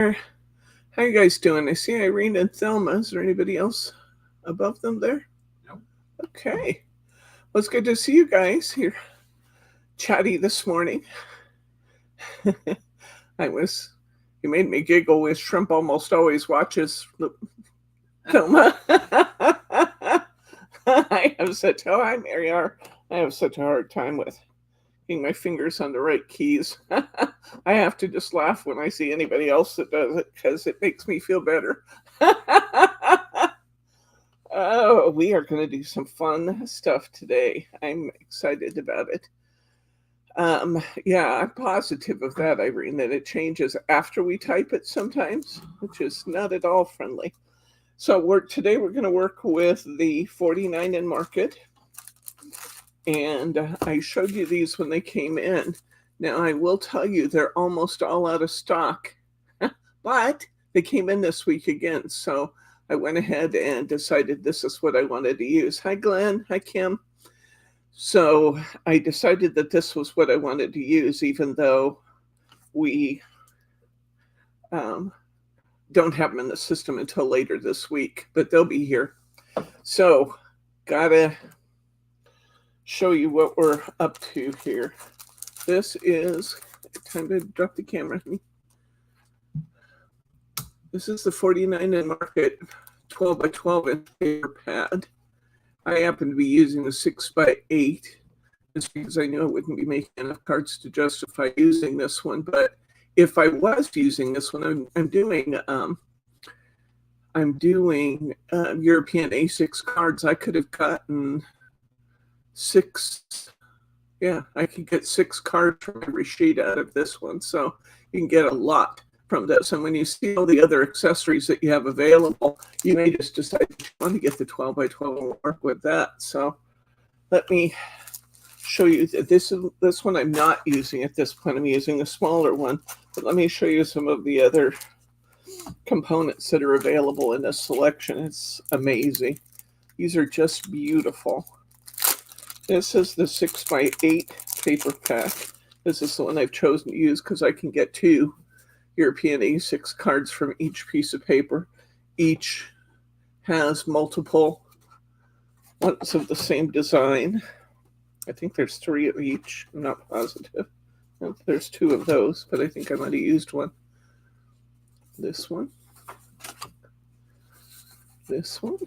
How you guys doing? I see Irene and Thelma. Is there anybody else above them there? No. Okay. Well, it's good to see you guys here. Chatty this morning. You made me giggle with Shrimp almost always watches Thelma. I have such, oh, hi, Mary R. I have such a hard time with getting my fingers on the right keys. I have to just laugh when I see anybody else that does it because it makes me feel better. Oh, we are going to do some fun stuff today. I'm excited about it. Yeah, I'm positive of that, Irene, that it changes after we type it sometimes, which is not at all friendly. So today we're going to work with the 49 in market. And I showed you these when they came in. Now, I will tell you they're almost all out of stock, but they came in this week again. So I went ahead and decided this is what I wanted to use. Hi, Glenn. Hi, Kim. So I decided that this was what I wanted to use, even though we don't have them in the system until later this week, but they'll be here. So gotta show you what we're up to here. This is, time to drop the camera. This is the 49 in market 12 by 12 inch paper pad. I happen to be using the 6 by 8 just because I knew I wouldn't be making enough cards to justify using this one. But if I was using this one, I'm doing European A6 cards. I could have gotten 6. Yeah, I could get 6 cards from every sheet out of this one. So you can get a lot from this. And when you see all the other accessories that you have available, you may just decide that you want to get the 12 by 12 and work with that. So let me show you. This one I'm not using at this point. I'm using the smaller one. But let me show you some of the other components that are available in this selection. It's amazing. These are just beautiful. This is the 6 by 8 paper pack. This is the one I've chosen to use because I can get 2 European A6 cards from each piece of paper. Each has multiple ones of the same design. I think there's 3 of each. I'm not positive. There's 2 of those, but I think I might have used one. This one. This one.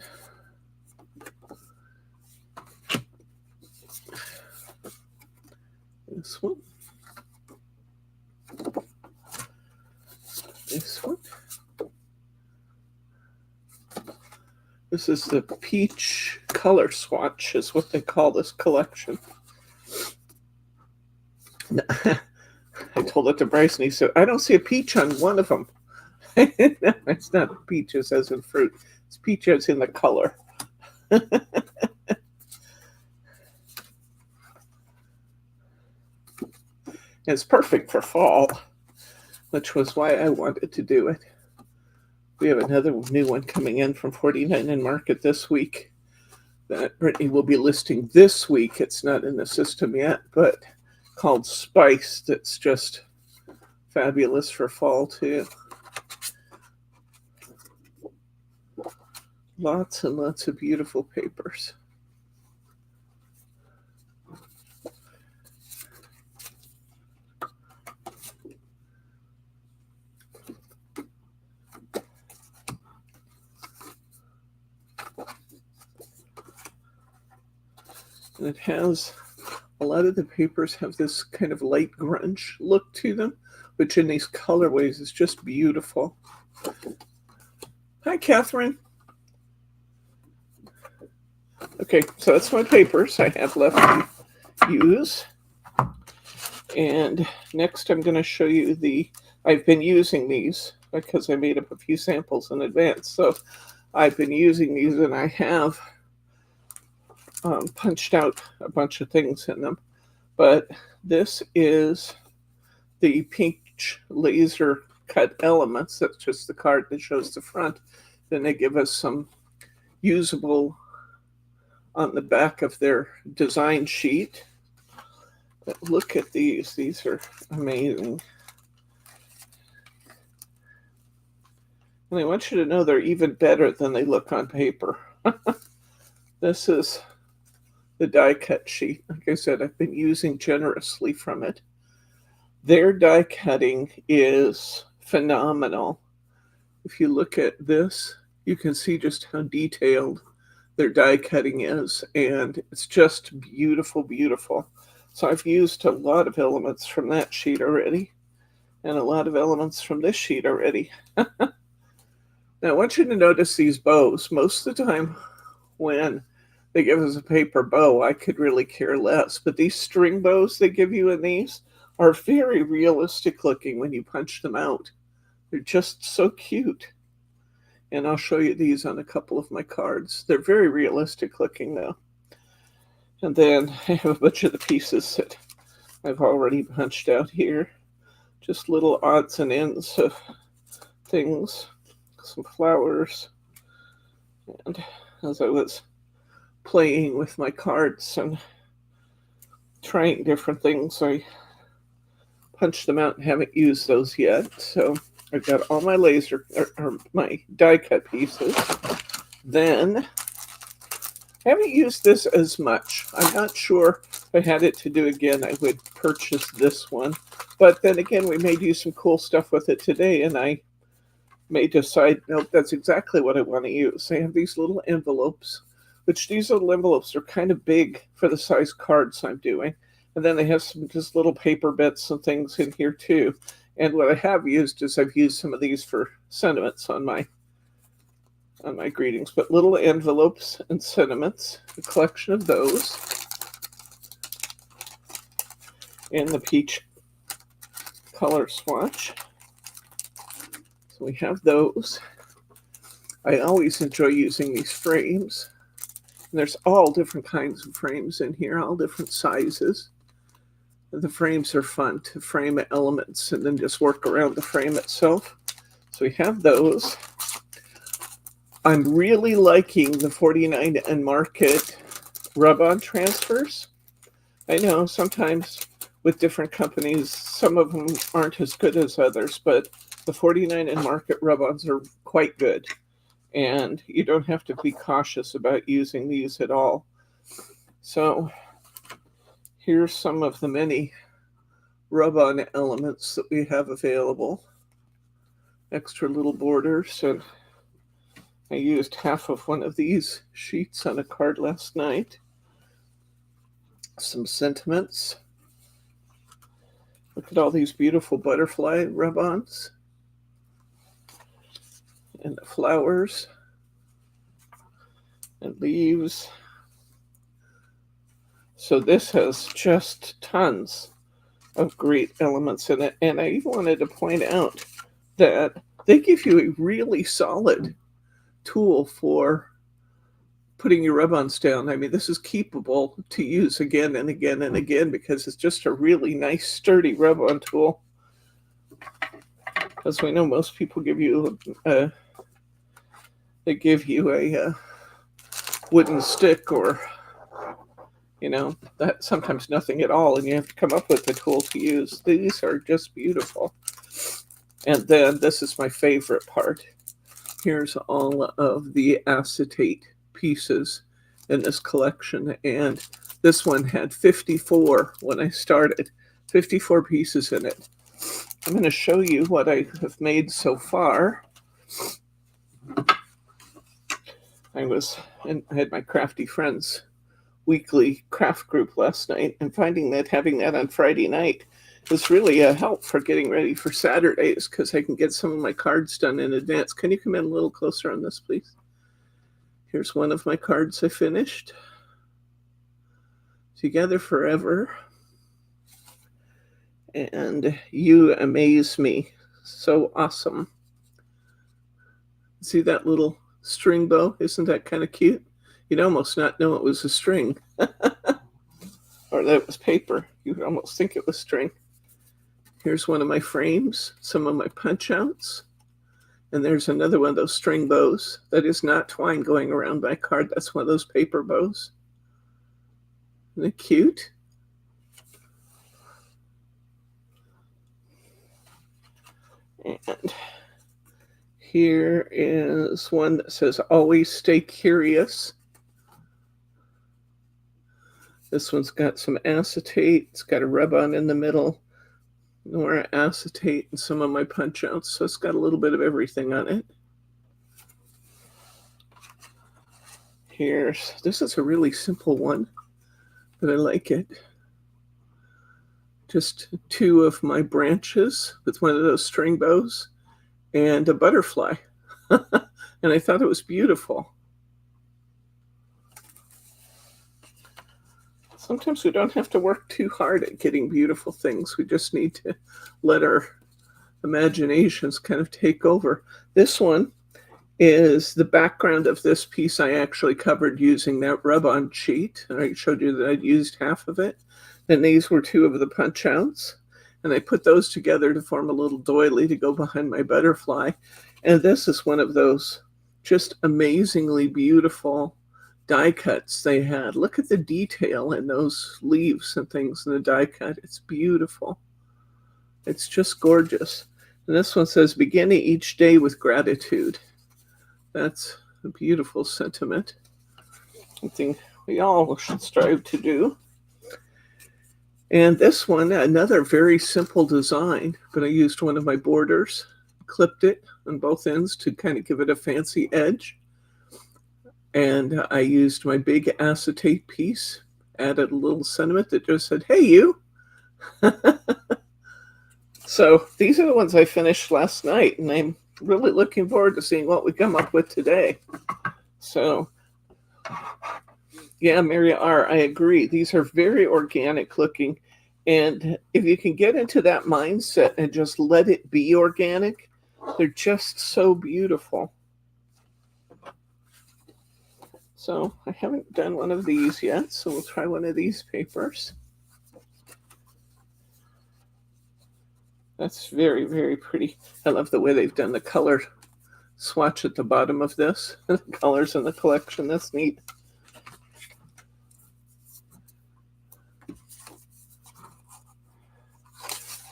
This one. This one. This is the Peach color swatch, is what they call this collection. I told it to Bryce, and he said, I don't see a peach on one of them. No, it's not peaches as in fruit. It's peaches in the color. It's perfect for fall, which was why I wanted to do it. We have another new one coming in from 49 in market this week that Brittany will be listing this week. It's not in the system yet, but called Spice. That's just fabulous for fall too. Lots and lots of beautiful papers. And it has, a lot of the papers have this kind of light grunge look to them, which in these colorways is just beautiful. Hi, Catherine. Okay, so that's my papers I have left to use. And next I'm going to show you I've been using these because I made up a few samples in advance. So I've been using these and I have punched out a bunch of things in them. But this is the Peach laser cut elements. That's just the card that shows the front. Then they give us some usable on the back of their design sheet. But look at these. These are amazing. And I want you to know they're even better than they look on paper. This is the die cut sheet. Like I said, I've been using generously from it. Their die cutting is phenomenal. If you look at this, you can see just how detailed their die cutting is, and it's just beautiful, beautiful. So I've used a lot of elements from that sheet already, and a lot of elements from this sheet already. Now, I want you to notice these bows. Most of the time when they give us a paper bow, I could really care less. But these string bows they give you in these are very realistic looking when you punch them out. They're just so cute. And I'll show you these on a couple of my cards. They're very realistic looking though. And then I have a bunch of the pieces that I've already punched out here. Just little odds and ends of things. Some flowers. And as I was playing with my cards and trying different things, I punched them out and haven't used those yet. So I've got all my laser or my die cut pieces. Then I haven't used this as much. I'm not sure if I had it to do again, I would purchase this one. But then again, we may do some cool stuff with it today, and I may decide, nope, that's exactly what I want to use. I have these little envelopes, which these little envelopes are kind of big for the size cards I'm doing. And then they have some just little paper bits and things in here too. And what I have used is I've used some of these for sentiments on my greetings, but little envelopes and sentiments, a collection of those. And the peach color swatch. So we have those. I always enjoy using these frames. And there's all different kinds of frames in here, all different sizes. And the frames are fun to frame elements and then just work around the frame itself. So we have those. I'm really liking the 49 and Market rub-on transfers. I know sometimes with different companies, some of them aren't as good as others, but the 49 and Market rub-ons are quite good. And you don't have to be cautious about using these at all. So here's some of the many rub-on elements that we have available. Extra little borders, and I used half of one of these sheets on a card last night. Some sentiments. Look at all these beautiful butterfly rub-ons. And the flowers. And leaves. So this has just tons of great elements in it. And I even wanted to point out that they give you a really solid tool for putting your rub-ons down. I mean, this is keepable to use again and again and again because it's just a really nice, sturdy rub-on tool. As we know, most people give you a wooden stick or, you know, that sometimes nothing at all, and you have to come up with the tool to use. These are just beautiful. And then this is my favorite part. Here's all of the acetate pieces in this collection, and this one had 54 when I started, 54 pieces in it. I'm going to show you what I have made so far. I had my Crafty Friends weekly craft group last night, and finding that having that on Friday night was really a help for getting ready for Saturdays because I can get some of my cards done in advance. Can you come in a little closer on this, please? Here's one of my cards I finished. Together Forever. And You Amaze Me. So awesome. See that little string bow? Isn't that kind of cute? You'd almost not know it was a string. Or that it was paper. You would almost think it was string. Here's one of my frames, some of my punch outs. And there's another one of those string bows. That is not twine going around my card. That's one of those paper bows. Isn't it cute? And Here is one that says, always stay curious. This one's got some acetate. It's got a rub-on in the middle, more acetate, and some of my punch-outs. So it's got a little bit of everything on it. This is a really simple one, but I like it. Just two of my branches with one of those string bows and a butterfly. And I thought it was beautiful. Sometimes we don't have to work too hard at getting beautiful things. We just need to let our imaginations kind of take over. This one is the background of this piece I actually covered using that rub-on sheet. And I showed you that I'd used half of it. And these were two of the punch-outs. And I put those together to form a little doily to go behind my butterfly. And this is one of those just amazingly beautiful die cuts they had. Look at the detail in those leaves and things in the die cut. It's beautiful. It's just gorgeous. And this one says, beginning each day with gratitude. That's a beautiful sentiment. Something we all should strive to do. And this one, another very simple design, but I used one of my borders, clipped it on both ends to kind of give it a fancy edge. And I used my big acetate piece, added a little sentiment that just said, hey, you. So these are the ones I finished last night, and I'm really looking forward to seeing what we come up with today. So, yeah, Mary R., I agree. These are very organic looking. And if you can get into that mindset and just let it be organic, they're just so beautiful. So I haven't done one of these yet, so we'll try one of these papers. That's very, very pretty. I love the way they've done the color swatch at the bottom of this. The colors in the collection, that's neat.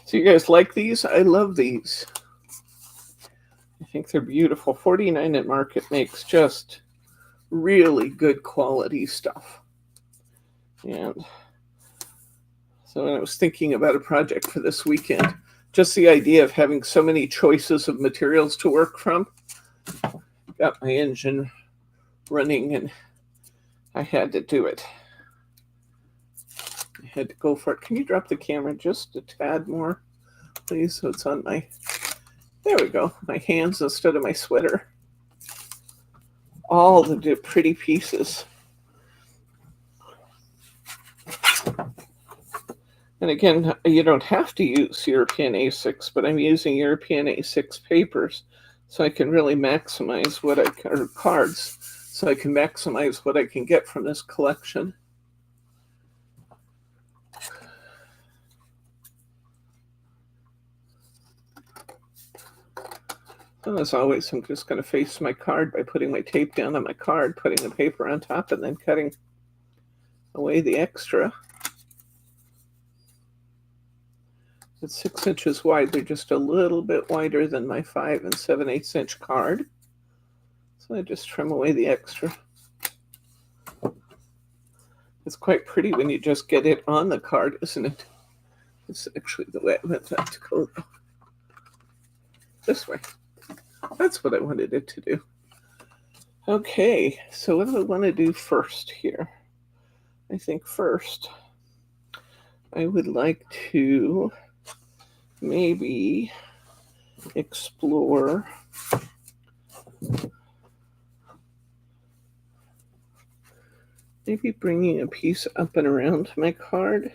So you guys like these? I love these. I think they're beautiful. 49 at Market makes just really good quality stuff. And so when I was thinking about a project for this weekend, just the idea of having so many choices of materials to work from, got my engine running and I had to do it. I had to go for it. Can you drop the camera just a tad more, please? So it's on my, there we go, my hands instead of my sweater. All the pretty pieces. And again, you don't have to use European A6, but I'm using European A6 papers so I can really maximize what I can, or cards, so I can maximize what I can get from this collection. And as always, I'm just going to face my card by putting my tape down on my card, putting the paper on top, and then cutting away the extra. It's 6 inches wide. They're just a little bit wider than my 5 7/8 inch card. So I just trim away the extra. It's quite pretty when you just get it on the card, isn't it? It's actually the way I meant that to go. This way. That's what I wanted it to do. Okay, so what do I want to do first here? I think first I would like to maybe explore maybe bringing a piece up and around my card.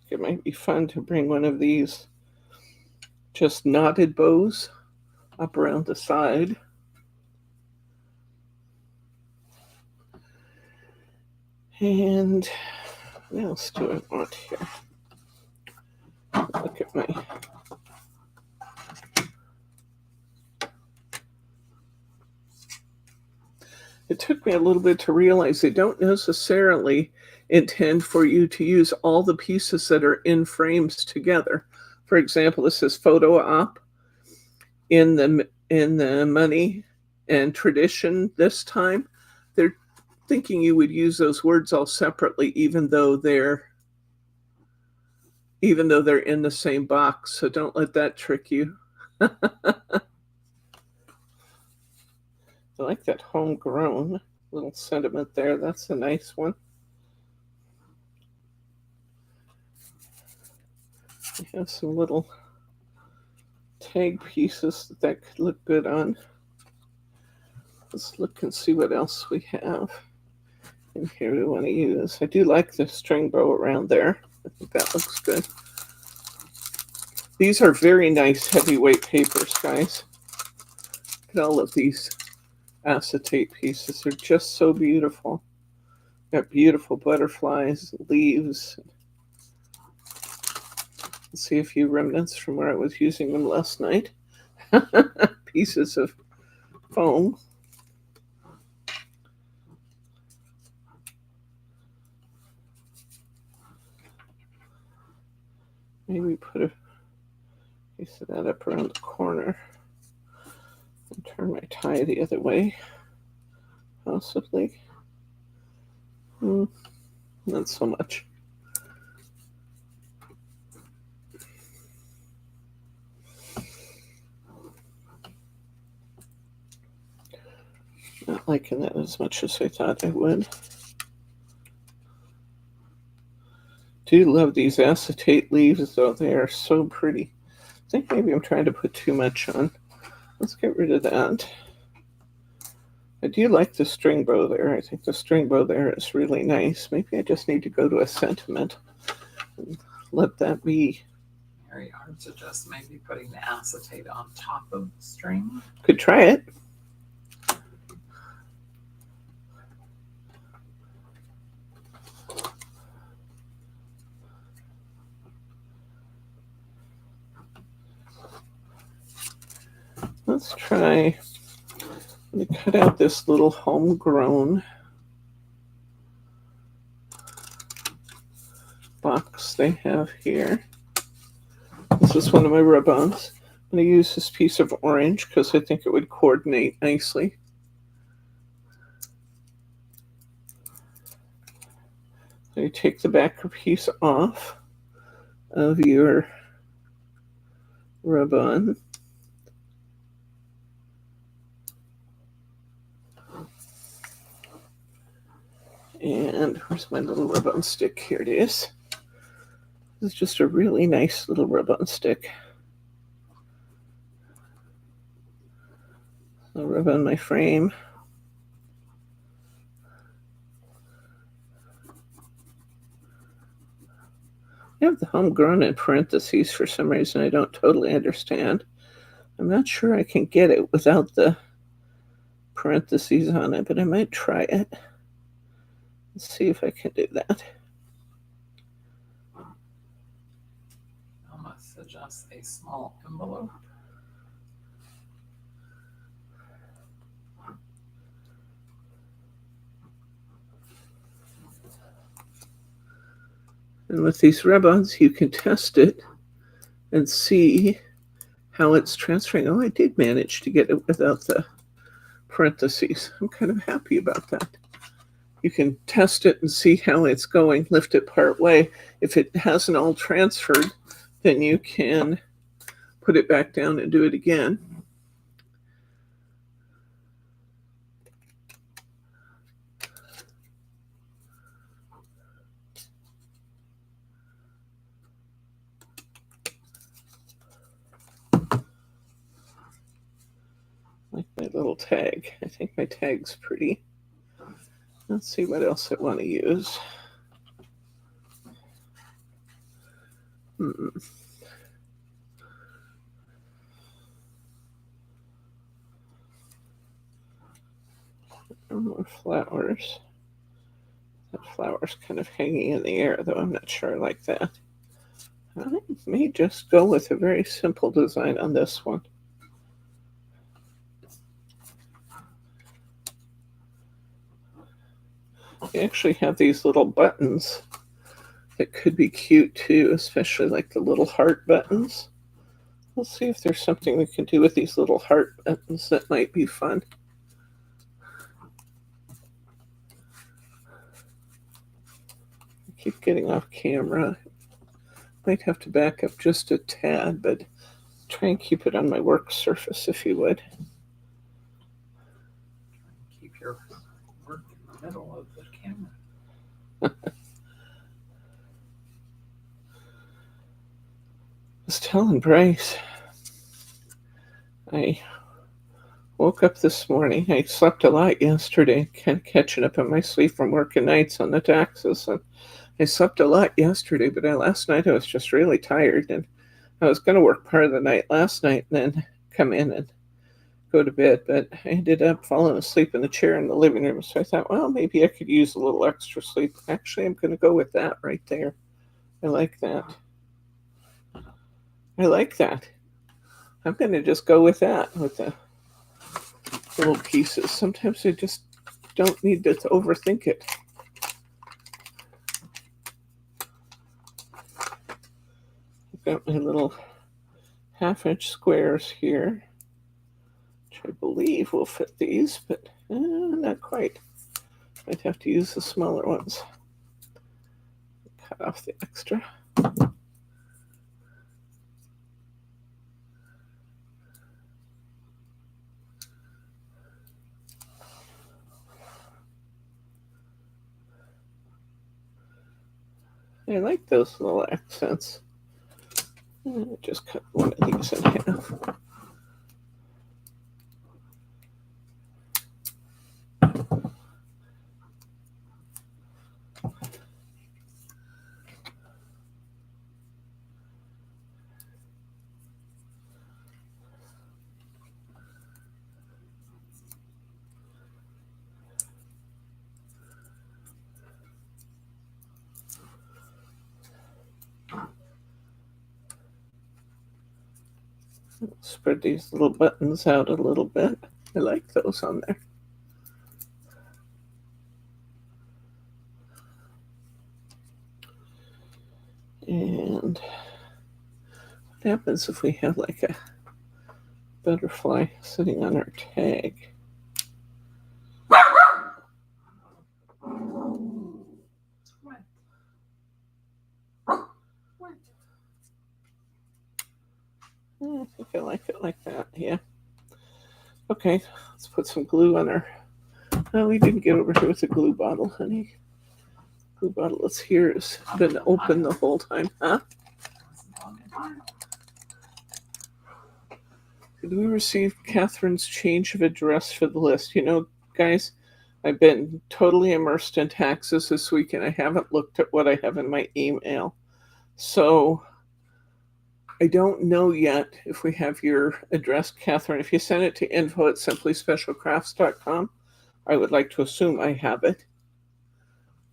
It might be fun to bring one of these just knotted bows up around the side. And what else do I want here? Look at my it took me a little bit to realize they don't necessarily intend for you to use all the pieces that are in frames together. For example, this is photo op in the money and tradition this time. They're thinking you would use those words all separately, even though they're in the same box. So don't let that trick you. I like that homegrown little sentiment there. That's a nice one. We have some little tag pieces that could look good on. Let's look and see what else we have in here we want to use. I do like the string bow around there. I think that looks good. These are very nice heavyweight papers, guys. Look at all of these acetate pieces. They're just so beautiful. Got beautiful butterflies, leaves. Let's see a few remnants from where I was using them last night. Pieces of foam. Maybe put a piece of that up around the corner and turn my tie the other way, possibly. Not so much. Not liking that as much as I thought I would. Do love these acetate leaves, though. They are so pretty. I think maybe I'm trying to put too much on. Let's get rid of that. I do like the string bow there. I think the string bow there is really nice. Maybe I just need to go to a sentiment and let that be. Very hard to just maybe putting the acetate on top of the string. Could try it. Let's try. I'm going to cut out this little homegrown box they have here. This is one of my rub-ons. I'm going to use this piece of orange because I think it would coordinate nicely. So you take the back piece off of your rub-on. And where's my little rub-on stick? Here it is. This is just a really nice little rub-on stick. I'll rub on my frame. I have the homegrown in parentheses for some reason I don't totally understand. I'm not sure I can get it without the parentheses on it, but I might try it. Let's see if I can do that. Almost suggest a small envelope. And with these rub-ons, you can test it and see how it's transferring. Oh, I did manage to get it without the parentheses. I'm kind of happy about that. You can test it and see how it's going, lift it part way. If it hasn't all transferred, then you can put it back down and do it again. Like my little tag. I think my tag's pretty. Let's see what else I want to use. More flowers. That flower's kind of hanging in the air, though I'm not sure I like that. I may just go with a very simple design on this one. They actually have these little buttons that could be cute too, especially like the little heart buttons. Let's see if there's something we can do with these little heart buttons that might be fun. I keep getting off camera. Might have to back up just a tad, but try and keep it on my work surface if you would. Keep your work in the middle of the camera. I was telling Bryce, I woke up this morning. I slept a lot yesterday, kind of catching up on my sleep from working nights on the taxes. And I slept a lot yesterday, but last night I was just really tired, and I was going to work part of the night last night and then come in and go to bed, but I ended up falling asleep in the chair in the living room. So I thought, well, maybe I could use a little extra sleep. Actually, I'm going to go with that right there. I like that. I like that. I'm going to just go with that, with the little pieces. Sometimes I just don't need to overthink it. I've got my little 1/2-inch squares here, which I believe will fit these, but not quite. I'd have to use the smaller ones. Cut off the extra. I like those little accents. Just cut one of these in half. Spread these little buttons out a little bit. I like those on there. And what happens if we have like a butterfly sitting on our tag? I think I like it like that, yeah. Okay, let's put some glue on our... Oh, we didn't get over here with the glue bottle, honey. Glue bottle is here. It's been open the whole time, huh? Did we receive Catherine's change of address for the list? You know, guys, I've been totally immersed in taxes this week, and I haven't looked at what I have in my email. So I don't know yet if we have your address, Catherine. If you send it to info@simplyspecialcrafts.com, I would like to assume I have it.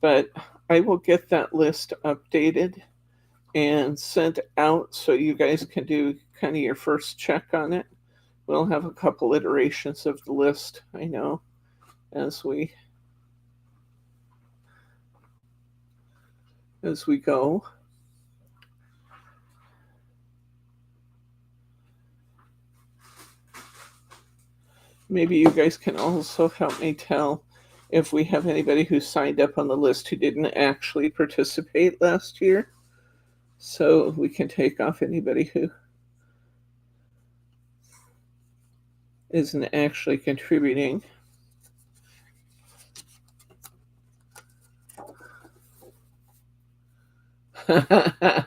But I will get that list updated and sent out so you guys can do kind of your first check on it. We'll have a couple iterations of the list, I know, as we go. Maybe you guys can also help me tell if we have anybody who signed up on the list who didn't actually participate last year, so we can take off anybody who isn't actually contributing. It's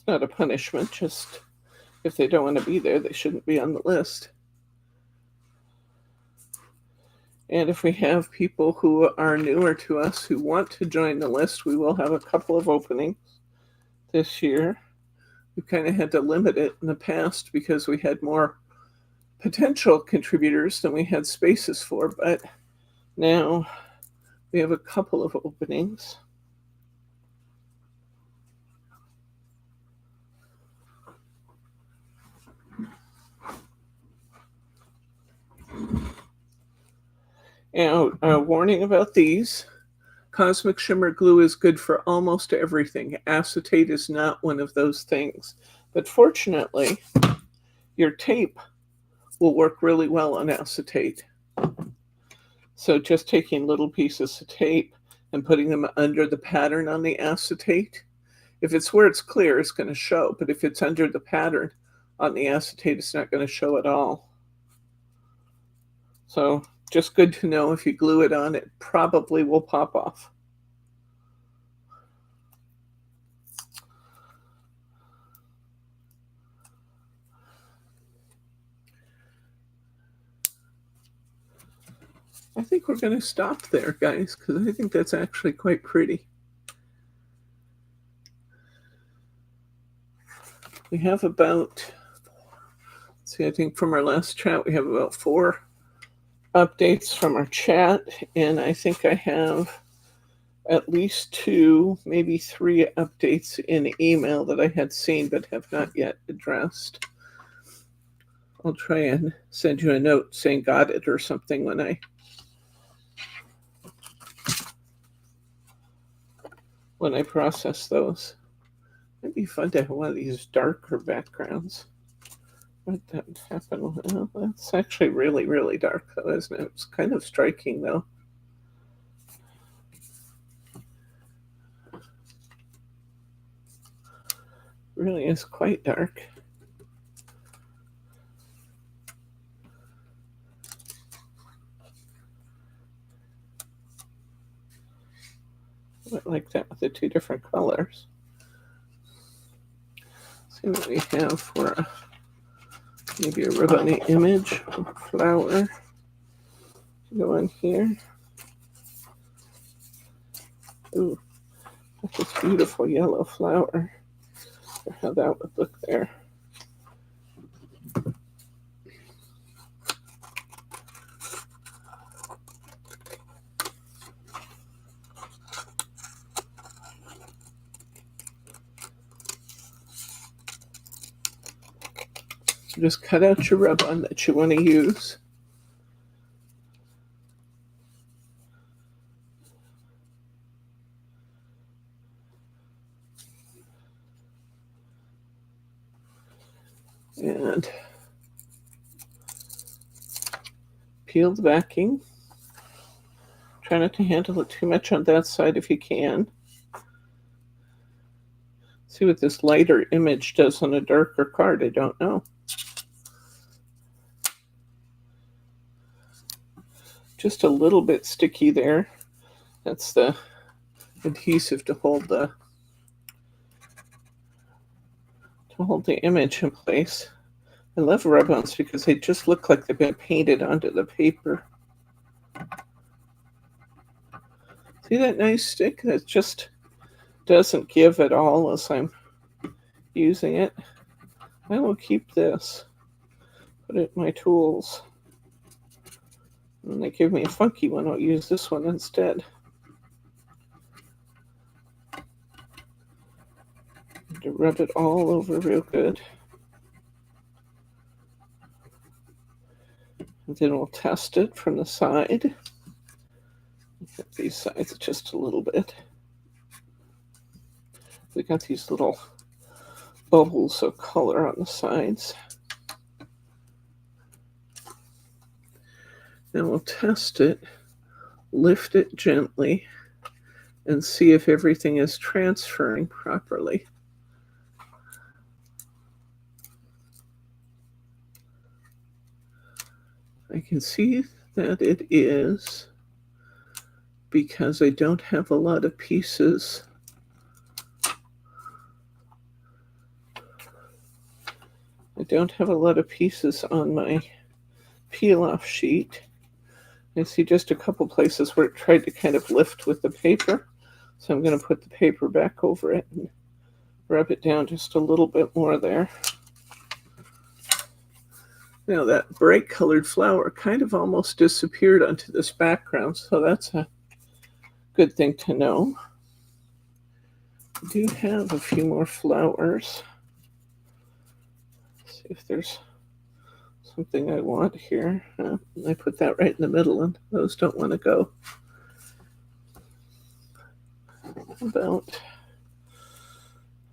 not a punishment, just if they don't want to be there, they shouldn't be on the list. And if we have people who are newer to us who want to join the list, we will have a couple of openings this year. We kind of had to limit it in the past because we had more potential contributors than we had spaces for, but now we have a couple of openings. Now, a warning about these. Cosmic Shimmer glue is good for almost everything. Acetate is not one of those things. But fortunately, your tape will work really well on acetate. So just taking little pieces of tape and putting them under the pattern on the acetate. If it's where it's clear, it's going to show. But if it's under the pattern on the acetate, it's not going to show at all. So just good to know, if you glue it on, it probably will pop off. I think we're going to stop there, guys, because I think that's actually quite pretty. We have about, let's see, I think from our last chat, we have about 4 updates from our chat, and I think I have at least 2, maybe 3 updates in email that I had seen but have not yet addressed. I'll try and send you a note saying got it or something when I process those. It'd be fun to have one of these darker backgrounds. What that happen? Well, that's actually really, really dark, though, isn't it? It's kind of striking, though. Really is quite dark. I like that with the 2 different colors. Let's see what we have for maybe a ribbon image, a flower. Go in here. Ooh, that's this beautiful yellow flower. How that would look there. Just cut out your rub-on that you want to use. And peel the backing. Try not to handle it too much on that side if you can. See what this lighter image does on a darker card, I don't know. Just a little bit sticky there. That's the adhesive to hold the image in place. I love rub-ons because they just look like they've been painted onto the paper. See that nice stick? That just doesn't give at all as I'm using it. I will keep this. Put it in my tools. When they give me a funky one, I'll use this one instead. To rub it all over real good. And then we'll test it from the side. Get these sides just a little bit. We got these little bubbles of color on the sides. Then we'll test it, lift it gently, and see if everything is transferring properly. I can see that it is, because I don't have a lot of pieces. I don't have a lot of pieces on my peel-off sheet. I see just a couple places where it tried to kind of lift with the paper. So I'm going to put the paper back over it and rub it down just a little bit more there. Now that bright colored flower kind of almost disappeared onto this background, so that's a good thing to know. I do have a few more flowers. Let's see if there's something I want here. I put that right in the middle, and those don't want to go. About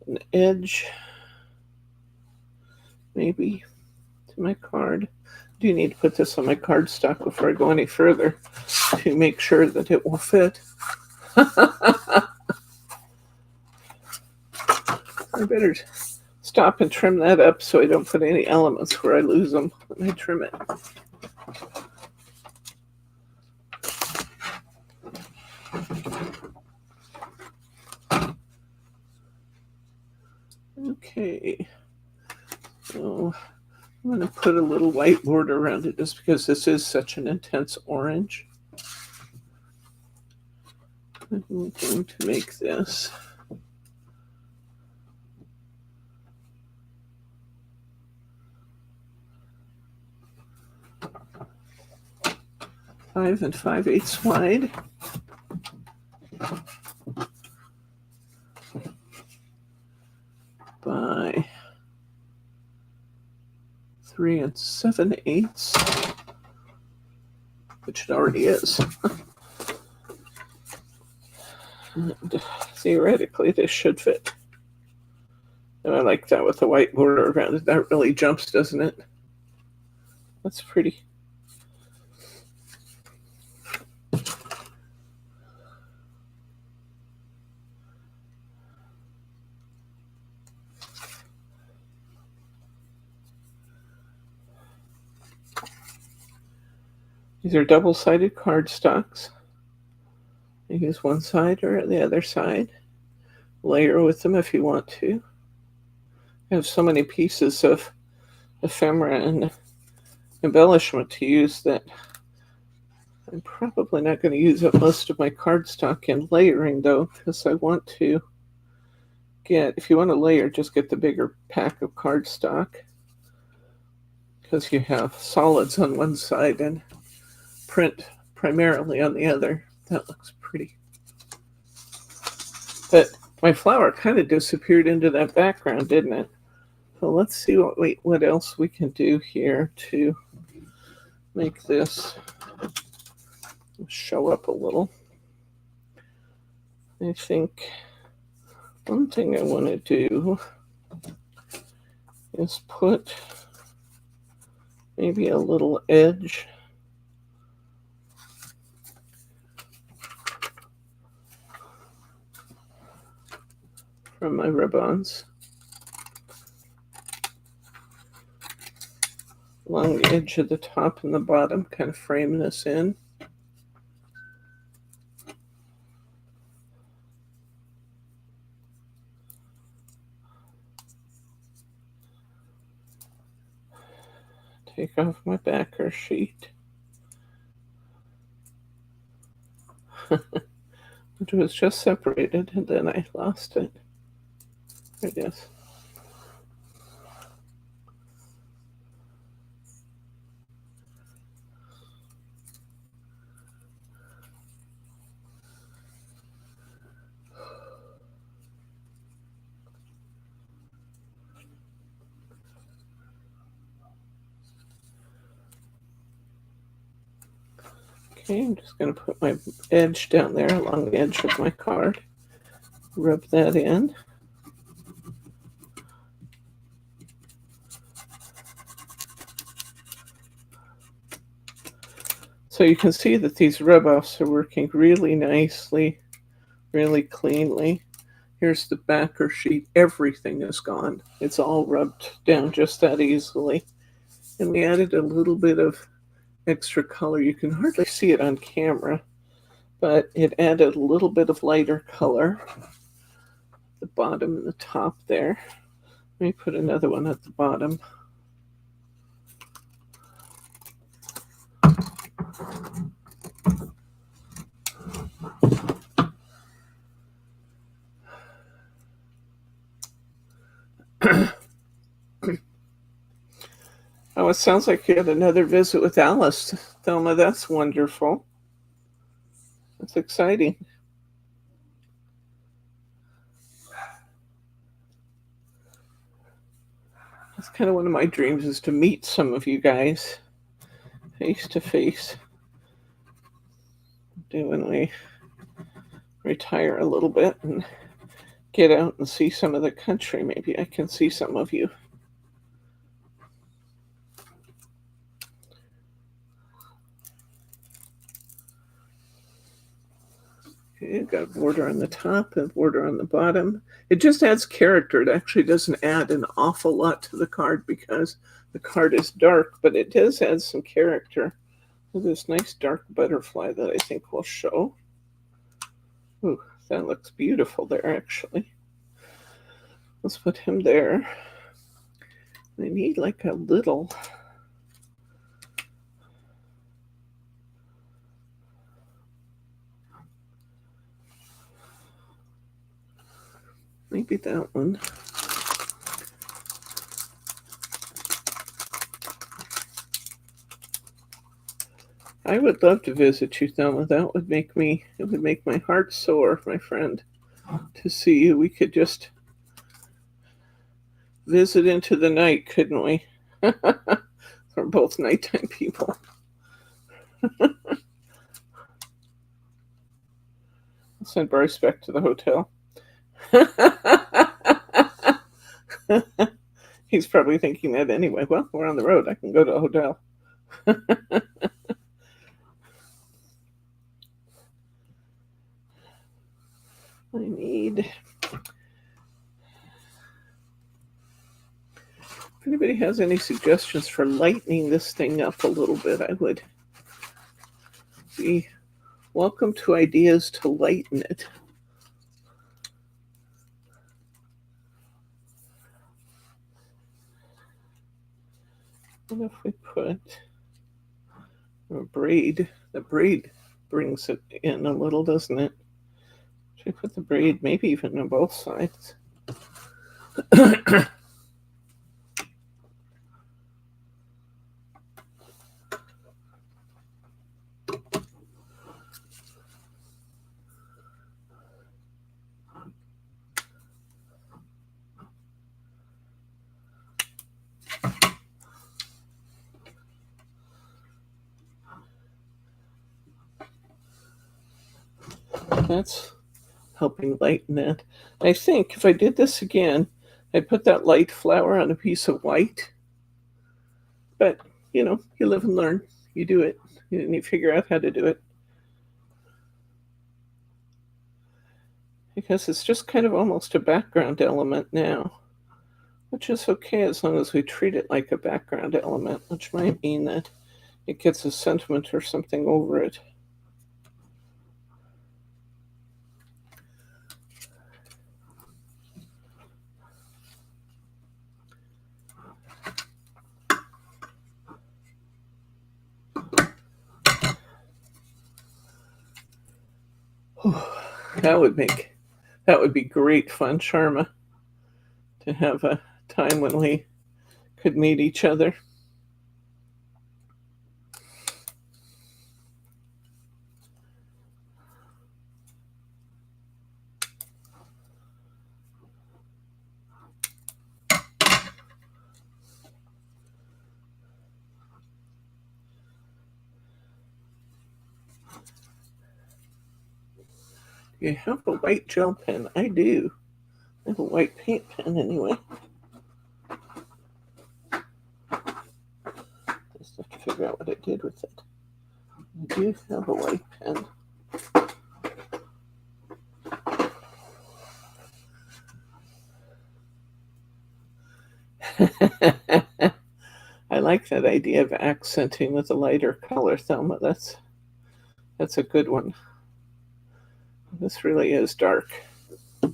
an edge, maybe, to my card. I do need to put this on my cardstock before I go any further to make sure that it will fit. I better stop and trim that up so I don't put any elements where I lose them when I trim it. Okay, so I'm going to put a little white border around it just because this is such an intense orange. I'm going to make this 5 5/8 wide. By 3 7/8, which it already is. And theoretically, this should fit. And I like that with the white border around it. That really jumps, doesn't it? That's pretty. These are double-sided cardstocks. You use one side or the other side. Layer with them if you want to. I have so many pieces of ephemera and embellishment to use that I'm probably not going to use up most of my cardstock in layering, though, because I want to get, if you want to layer, just get the bigger pack of cardstock, because you have solids on one side and print primarily on the other. That looks pretty. But my flower kind of disappeared into that background, didn't it? So let's see what else we can do here to make this show up a little. I think one thing I want to do is put maybe a little edge from my ribbons along the edge of the top and the bottom, kind of frame this in. Take off my backer sheet, which was just separated, and then I lost it. There it is. Okay, I'm just going to put my edge down there along the edge of my card. Rub that in. So you can see that these rub-offs are working really nicely, really cleanly. Here's the backer sheet. Everything is gone. It's all rubbed down just that easily. And we added a little bit of extra color. You can hardly see it on camera, but it added a little bit of lighter color at the bottom and the top there. Let me put another one at the bottom. Oh, it sounds like you had another visit with Alice, Thelma. That's wonderful. That's exciting. It's kind of one of my dreams is to meet some of you guys face to face. When we retire a little bit and get out and see some of the country, maybe I can see some of you. Okay, got a border on the top and a border on the bottom. It just adds character. It actually doesn't add an awful lot to the card because the card is dark, but it does add some character with this nice dark butterfly that I think will show. Ooh, that looks beautiful there, actually. Let's put him there. I need like a little... maybe that one. I would love to visit you, Thelma. That would make me, it would make my heart sore, my friend, to see you. We could just visit into the night, couldn't we? We're both nighttime people. I'll send Bryce back to the hotel. He's probably thinking that anyway. Well, we're on the road. I can go to a hotel. I need... if anybody has any suggestions for lightening this thing up a little bit, I would be welcome to ideas to lighten it. What if we put a braid? The braid brings it in a little, doesn't it? Should we put the braid maybe even on both sides? That's helping lighten it. I think if I did this again, I'd put that light flower on a piece of white. But, you know, you live and learn. You do it. And you figure out how to do it. Because it's just kind of almost a background element now. Which is okay as long as we treat it like a background element, which might mean that it gets a sentiment or something over it. That would be great fun, Sharma, to have a time when we could meet each other. You have a white gel pen? I do. I have a white paint pen anyway. Just have to figure out what I did with it. I do have a white pen. I like that idea of accenting with a lighter color, Thelma. That's a good one. This really is dark. I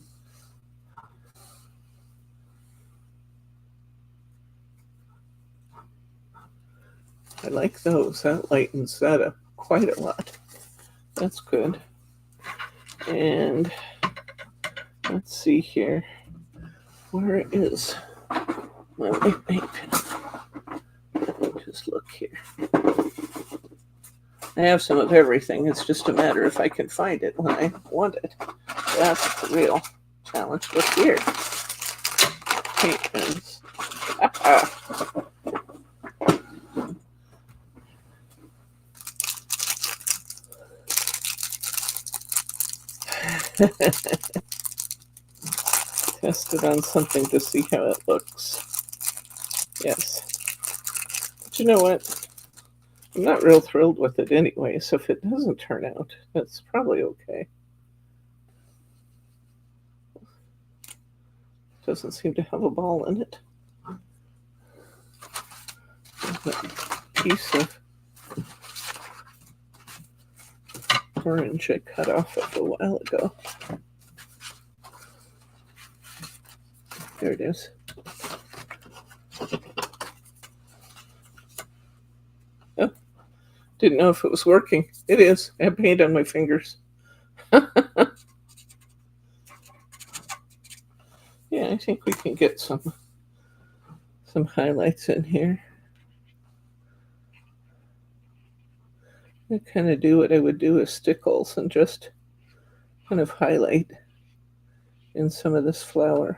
like those. That lightens that up quite a lot. That's good. And let's see here. Where is my white paint pen? Let me just look here. I have some of everything. It's just a matter if I can find it when I want it. That's the real challenge. Look here. Paint pens. Test it on something to see how it looks. Yes. But you know what? I'm not real thrilled with it anyway, so if it doesn't turn out, that's probably okay. Doesn't seem to have a ball in it. That piece of orange I cut off of a while ago. There it is. Oh, didn't know if it was working. It is. I have paint on my fingers. Yeah, I think we can get some highlights in here. I kind of do what I would do with stickles and just kind of highlight in some of this flower.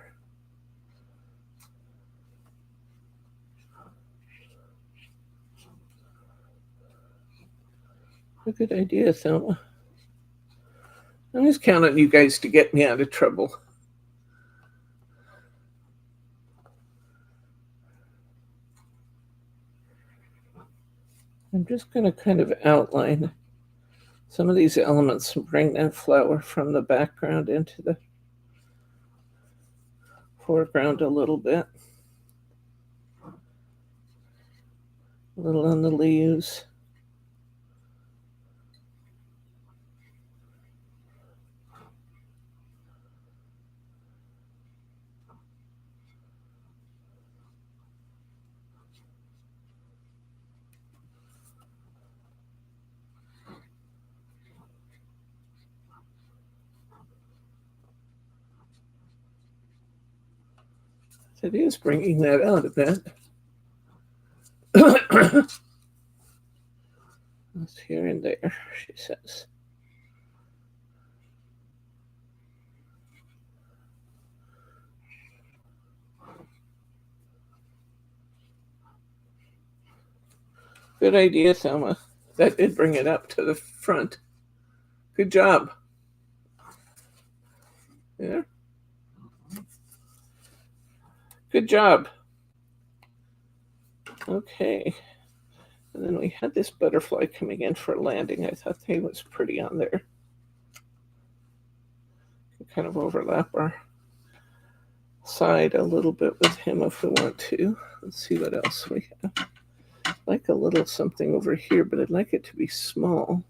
A good idea, Thelma. I'm just counting on you guys to get me out of trouble. I'm just going to kind of outline some of these elements and bring that flower from the background into the foreground a little bit. A little on the leaves. It is bringing that out a bit. It's here and there, she says. Good idea, Thelma. That did bring it up to the front. Good job. Yeah. Good job. Okay. And then we had this butterfly coming in for a landing. I thought he was pretty on there. Kind of overlap our side a little bit with him if we want to. Let's see what else we have. I like a little something over here, but I'd like it to be small.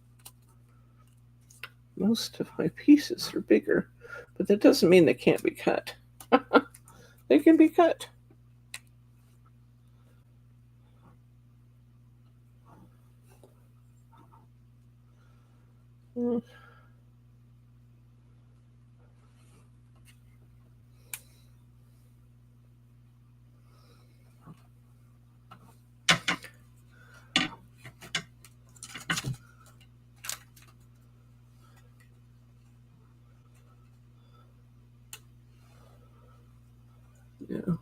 Most of my pieces are bigger, but that doesn't mean they can't be cut. They can be cut. Yeah.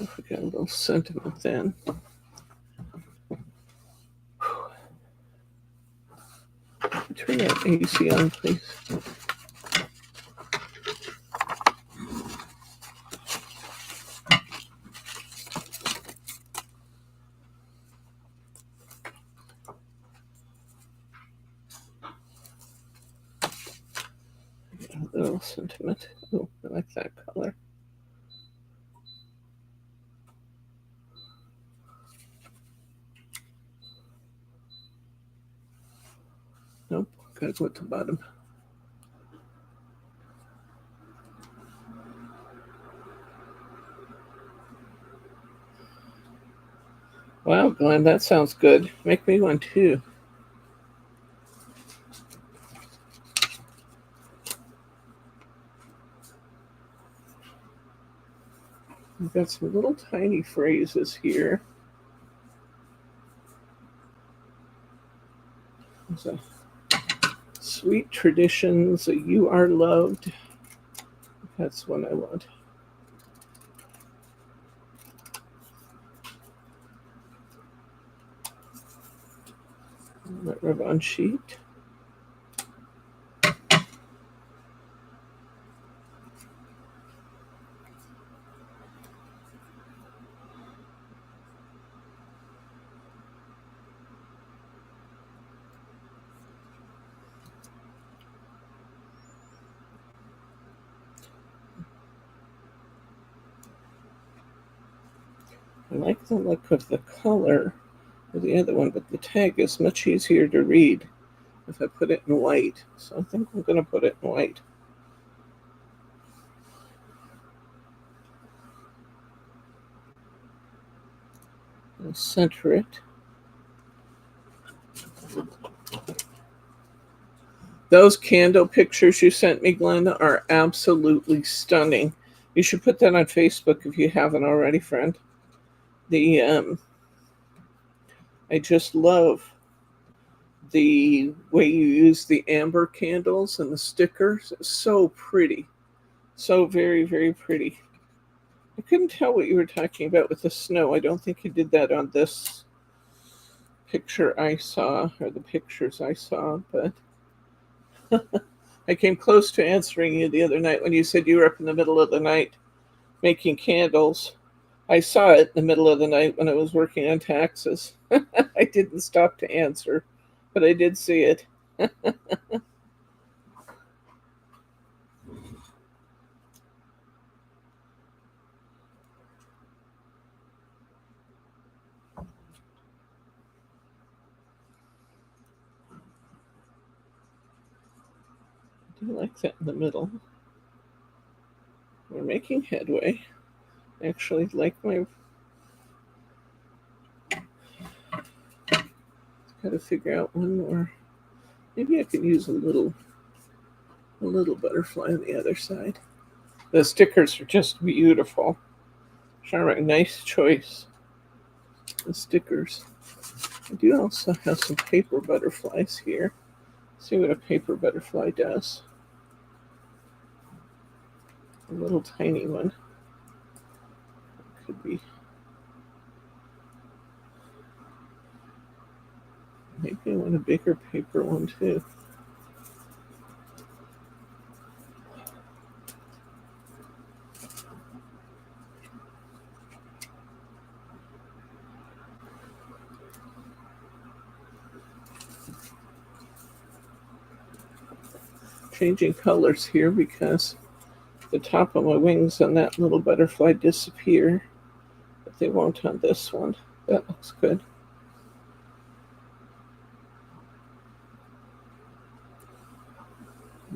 If we got a little sentiment then. Turn that AC on, please. A little sentiment. Oh, I like that color. Nope, gotta go at the bottom. Wow, Glenn, that sounds good. Make me one too. I've got some little tiny phrases here. There's a sweet traditions, you are loved. That's one I want. That rub-on sheet. I like the look of the color of the other one, but the tag is much easier to read if I put it in white. So I think I'm going to put it in white. I'll center it. Those candle pictures you sent me, Glenn, are absolutely stunning. You should put that on Facebook if you haven't already, friend. I just love the way you use the amber candles and the stickers. So pretty. So very, very pretty. I couldn't tell what you were talking about with the snow. I don't think you did that on this picture I saw, or the pictures I saw, but I came close to answering you the other night when you said you were up in the middle of the night making candles. I saw it in the middle of the night when I was working on taxes. I didn't stop to answer, but I did see it. I do like that in the middle. We're making headway. I actually like my... Got to figure out one more. Maybe I could use a little butterfly on the other side. The stickers are just beautiful. Charlotte, nice choice. The stickers. I do also have some paper butterflies here. Let's see what a paper butterfly does. A little tiny one. Could be. Maybe I want a bigger paper one too. Changing colors here because the top of my wings on that little butterfly disappear, but they won't on this one. That looks good.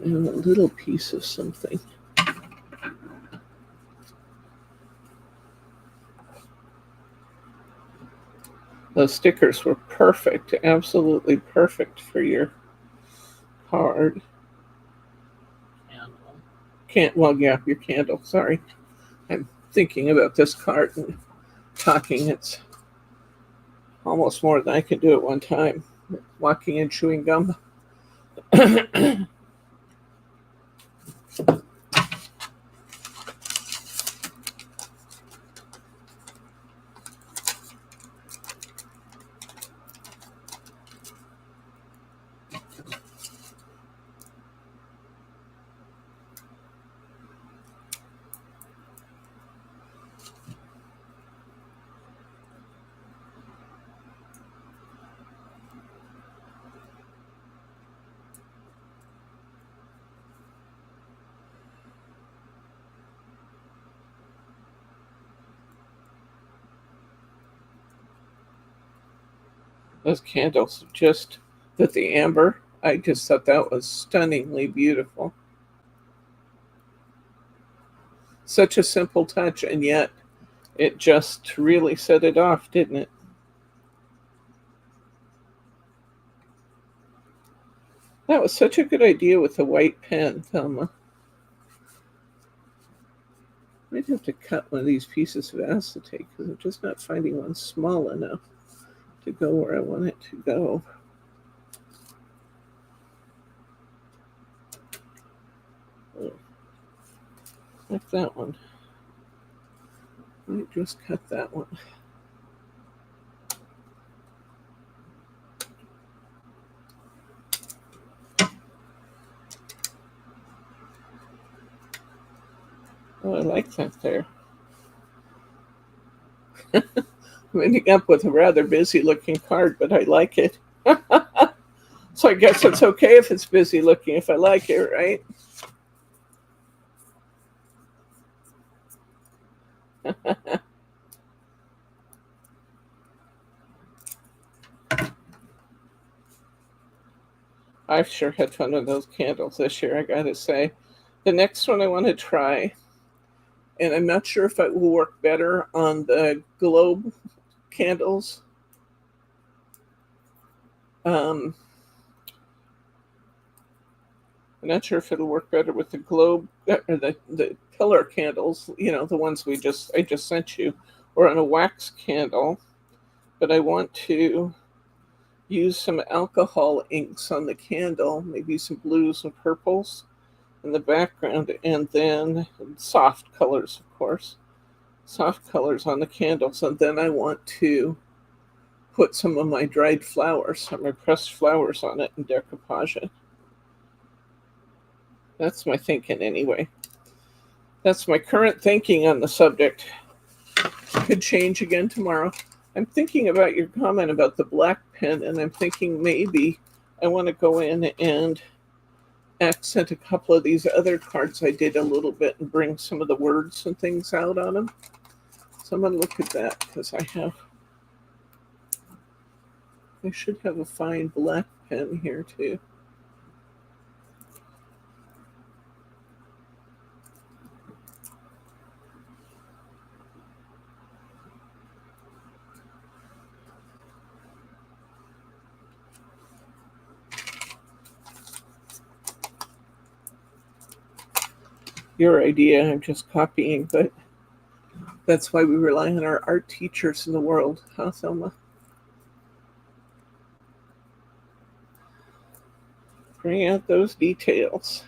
And a little piece of something. Those stickers were perfect, absolutely perfect for your card. Well, your candle. Sorry. I'm thinking about this card and talking. It's almost more than I can do at one time. Walking and chewing gum. Those candles, just with the amber, I just thought that was stunningly beautiful. Such a simple touch, and yet it just really set it off, didn't it? That was such a good idea with the white pen, Thelma. Might have to cut one of these pieces of acetate because I'm just not finding one small enough to go where I want it to go. Oh, like that one. Might just cut that one. Oh, I like that there. I'm ending up with a rather busy looking card, but I like it. So I guess it's okay if it's busy looking if I like it, right? I've sure had fun with those candles this year, I gotta say. The next one I want to try, and I'm not sure if it will work better on the globe candles. I'm not sure if it'll work better with the globe or the pillar candles, you know, the ones I just sent you, or on a wax candle. But I want to use some alcohol inks on the candle, maybe some blues and purples in the background, and then soft colors, of course, soft colors on the candles. And then I want to put some of my dried flowers, some my pressed flowers on it and decoupage it. That's my thinking anyway. That's my current thinking on the subject. Could change again tomorrow. I'm thinking about your comment about the black pen, and I'm thinking maybe I want to go in and accent a couple of these other cards I did a little bit and bring some of the words and things out on them. So I'm going to look at that because I should have a fine black pen here too. Your idea, I'm just copying, but that's why we rely on our art teachers in the world, huh, Thelma? Bring out those details.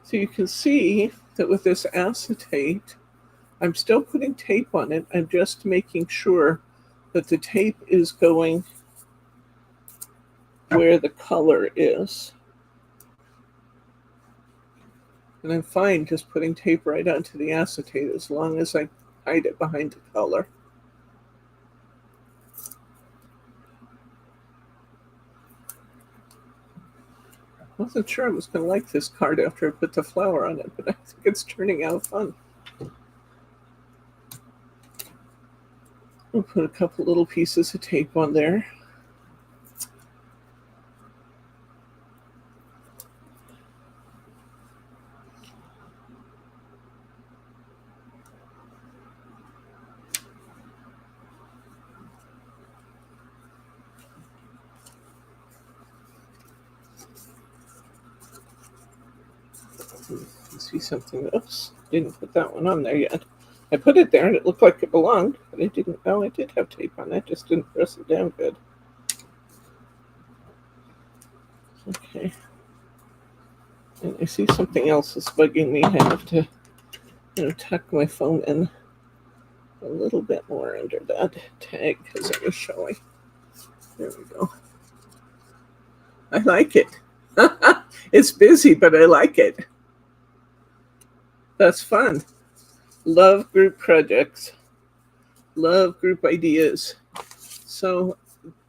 So you can see that with this acetate, I'm still putting tape on it. I'm just making sure that the tape is going where the color is. And I'm fine just putting tape right onto the acetate as long as I hide it behind the color. I wasn't sure I was going to like this card after I put the flower on it, but I think it's turning out fun. I'll put a couple little pieces of tape on there. See something else. Didn't put that one on there yet. I put it there and it looked like it belonged, but it didn't. Oh, I did have tape on it, just didn't press it down good. Okay. And I see something else is bugging me. I have to, tuck my phone in a little bit more under that tag because it was showing. There we go. I like it. It's busy, but I like it. That's fun. Love group projects. Love group ideas. So,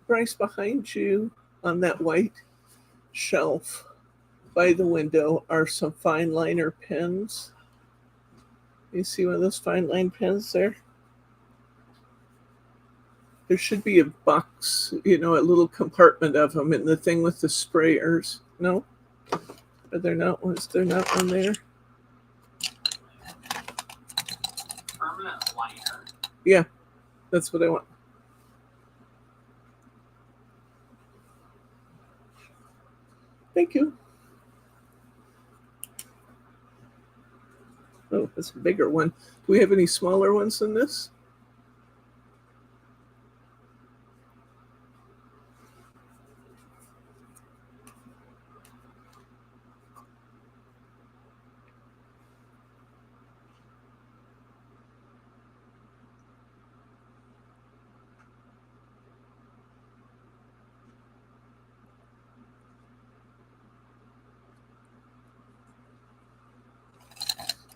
Bryce, behind you on that white shelf by the window are some fine liner pens. You see one of those fine line pens there? There should be a box, a little compartment of them in the thing with the sprayers. No? Are there not ones? They're not on there? Permanent liner. Yeah, that's what I want. Thank you. Oh, that's a bigger one. Do we have any smaller ones than this?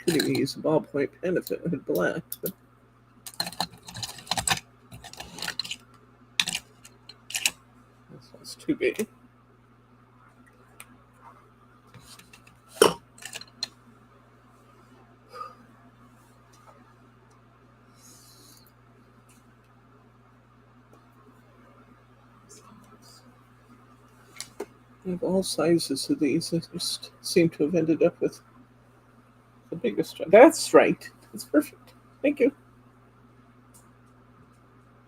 Could even use a ballpoint pen if it had black. But... this one's too big. I have all sizes of these. I just seem to have ended up with the biggest one. That's right. That's perfect. Thank you.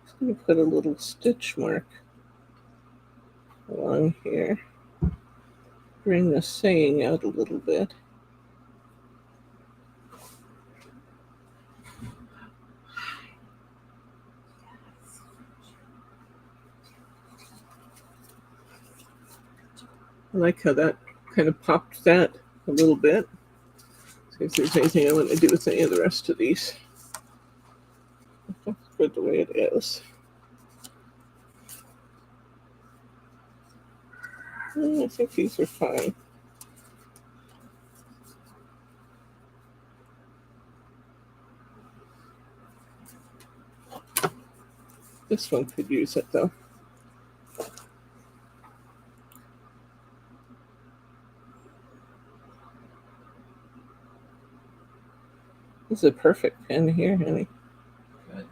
Just going to put a little stitch mark along here. Bring the saying out a little bit. I like how that kind of popped that a little bit. See if there's anything I want to do with any of the rest of these. That's good the way it is. I think these are fine. This one could use it though. This is a perfect pen here, honey. Good.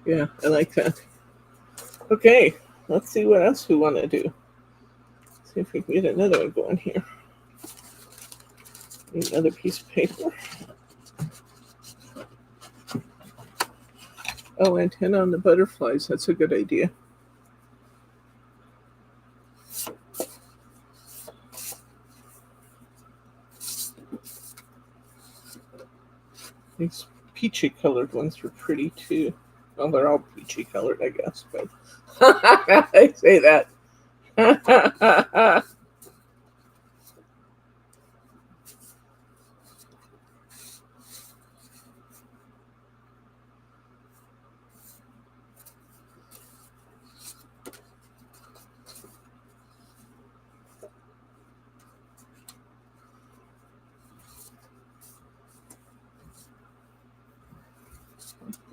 Yeah, I like that. Okay, let's see what else we want to do. See if we can get another one going here. Another piece of paper. Oh, antenna on the butterflies. That's a good idea. These peachy colored ones were pretty too. Well, they're all peachy colored, I guess, but I say that.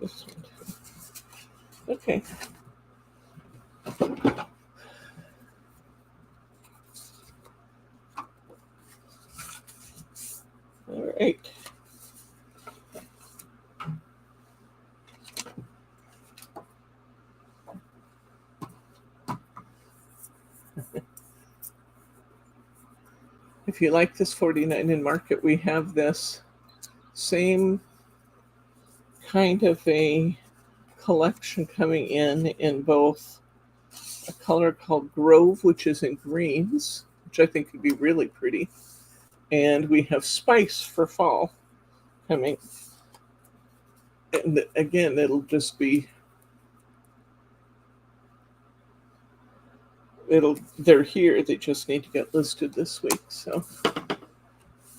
This one too. Okay. All right. If you like this 49 in Market, we have this same kind of a collection coming in both a color called Grove, which is in greens, which I think could be really pretty, and we have Spice for fall coming. And again, it'll just be they're here. They just need to get listed this week. So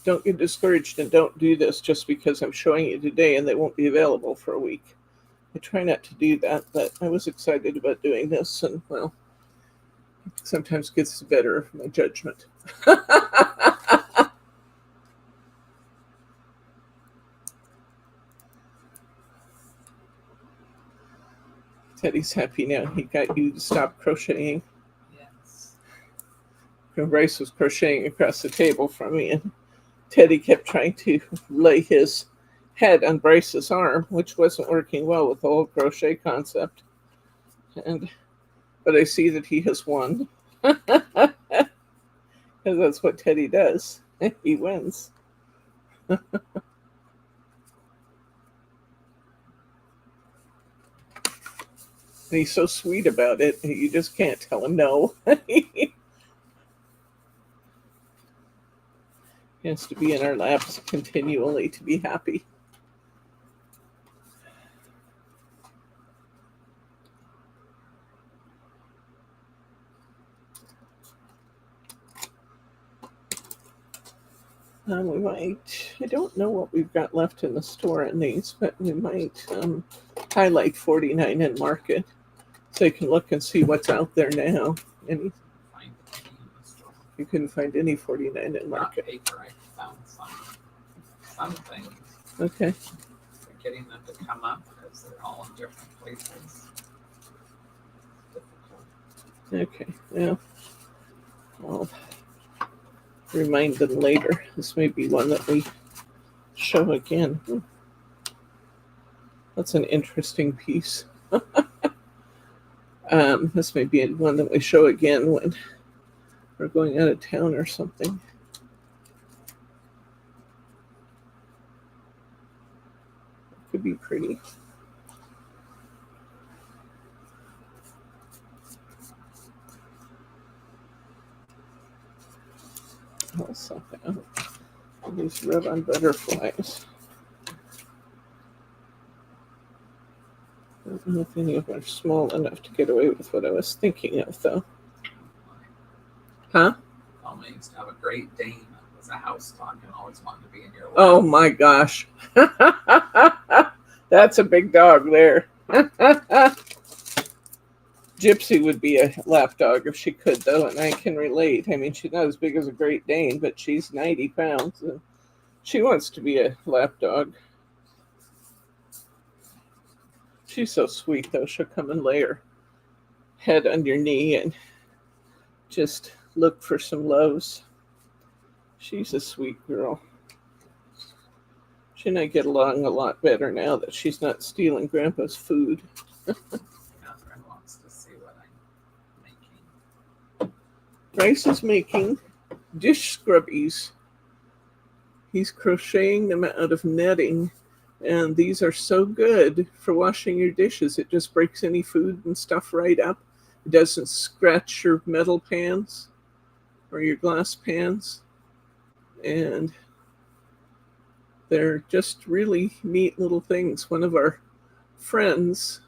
don't get discouraged and don't do this just because I'm showing you today and they won't be available for a week. I try not to do that, but I was excited about doing this, and well, sometimes gets the better of my judgment. Teddy's happy now. He got you to stop crocheting. Yes. Bryce was crocheting across the table from me, and Teddy kept trying to lay his head on Bryce's arm, which wasn't working well with the whole crochet concept. But I see that he has won. Because that's what Teddy does. He wins. And he's so sweet about it. You just can't tell him no. He has to be in our laps continually to be happy. We might, I don't know what we've got left in the store in these, but we might highlight 49 and mark it so you can look and see what's out there now. Any, Find any in the store. you couldn't find any 49 and mark Not it. paper. I found some things. Okay. But getting them to come up because they're all in different places. Difficult. Okay. Yeah. I'll remind them later. This may be one that we show again. That's an interesting piece. This may be one that we show again when we're going out of town or something. Could be pretty. I'll suck out. These rub-on butterflies. I don't know if any of them are small enough to get away with what I was thinking of, though. Huh? Mama used to have a Great Dane that was a house dog and always wanted to be in your lap. Oh my gosh. That's a big dog there. Gypsy would be a lap dog if she could, though, and I can relate. I mean, she's not as big as a Great Dane, but she's 90 pounds. And she wants to be a lap dog. She's so sweet, though. She'll come and lay her head on your knee and just look for some loves. She's a sweet girl. She and I get along a lot better now that she's not stealing Grandpa's food. Catherine wants to see what I'm making. Bryce is making dish scrubbies. He's crocheting them out of netting, and these are so good for washing your dishes. It just breaks any food and stuff right up. It doesn't scratch your metal pans or your glass pans, and they're just really neat little things. One of our friends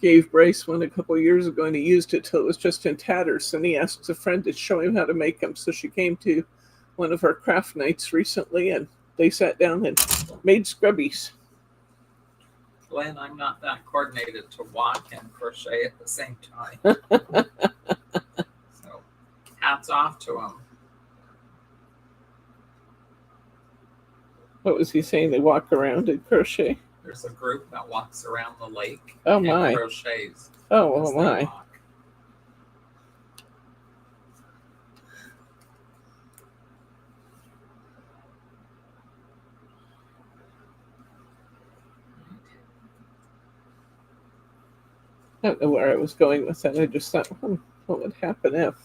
gave Bryce one a couple years ago, and he used it till it was just in tatters, and he asked a friend to show him how to make them. So she came to one of our craft nights recently, and they sat down and made scrubbies. Glenn, I'm not that coordinated to walk and crochet at the same time. So hats off to him. What was he saying? They walk around and crochet? There's a group that walks around the lake Oh and my. crochets. Oh, as oh they my. walk. I don't know where I was going with that. I just thought, what would happen if?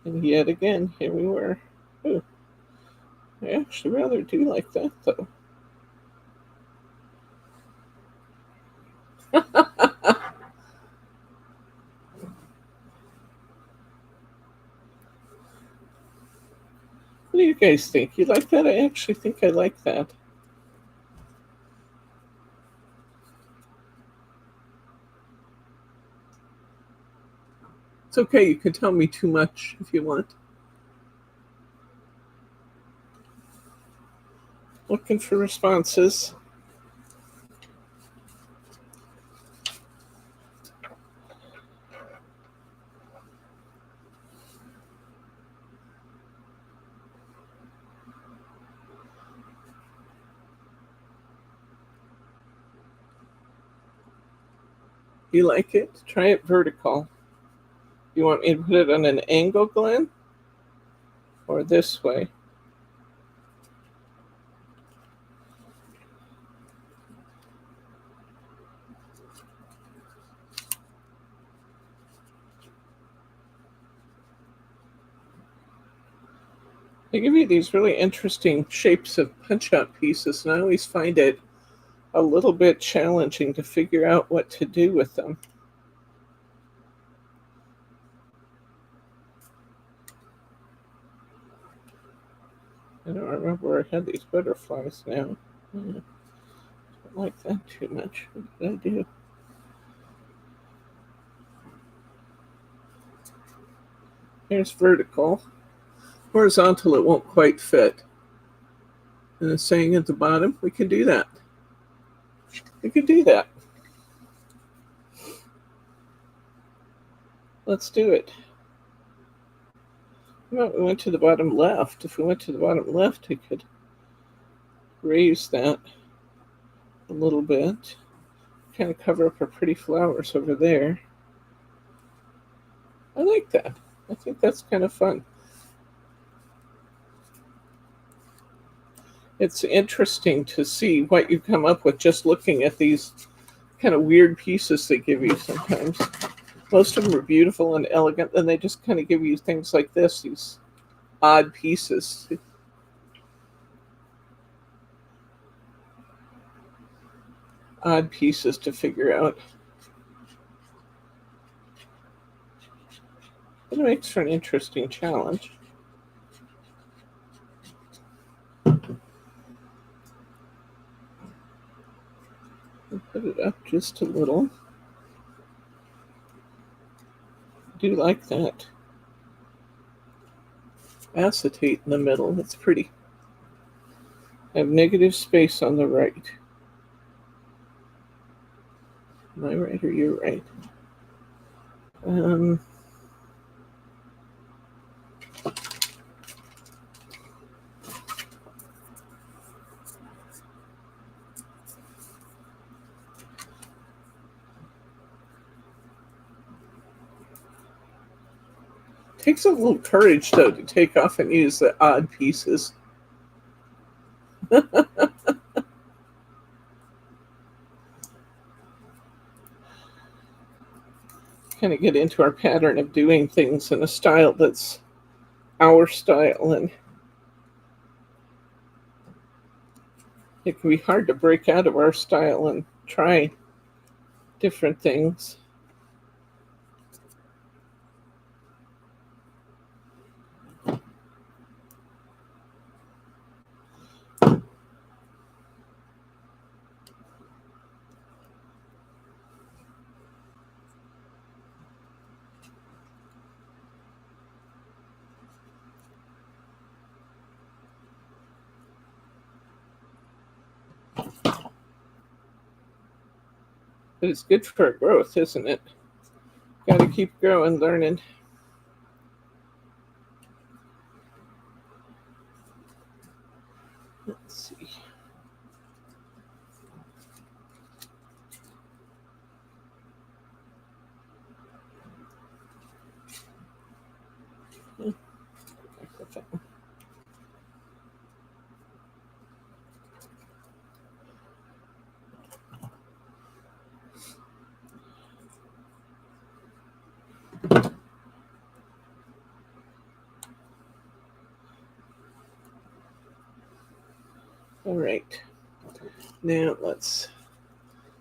And yet again, here we were. Ooh. I actually rather do like that, though. What do you guys think? You like that? I actually think I like that. It's okay. You can tell me too much if you want. Looking for responses. You like it? Try it vertical. You want me to put it on an angle, Glenn? Or this way? They give you these really interesting shapes of punch-out pieces, and I always find it a little bit challenging to figure out what to do with them. I don't remember where I had these butterflies now. I don't like that too much. What did I do? Here's vertical. Horizontal, it won't quite fit. And it's saying at the bottom, we can do that. We can do that. Let's do it. Well, we went to the bottom left. If we went to the bottom left, I could raise that a little bit. Kind of cover up our pretty flowers over there. I like that. I think that's kind of fun. It's interesting to see what you come up with just looking at these kind of weird pieces they give you sometimes. Most of them are beautiful and elegant, and they just kind of give you things like this, these odd pieces. Odd pieces to figure out. It makes for an interesting challenge. I'll put it up just a little. I do like that acetate in the middle. That's pretty. I have negative space on the right. Am I right or you're right? Takes a little courage, though, to take off and use the odd pieces. Kind of get into our pattern of doing things in a style that's our style, and it can be hard to break out of our style and try different things. But it's good for our growth, isn't it? Got to keep growing, learning. Let's see. All right. Now let's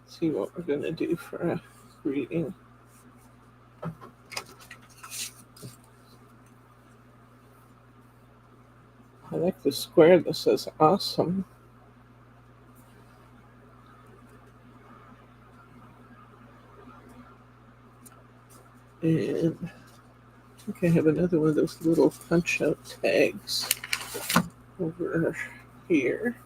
see what we're going to do for a greeting. I like the square that says awesome. And I think I have another one of those little punch-out tags over here.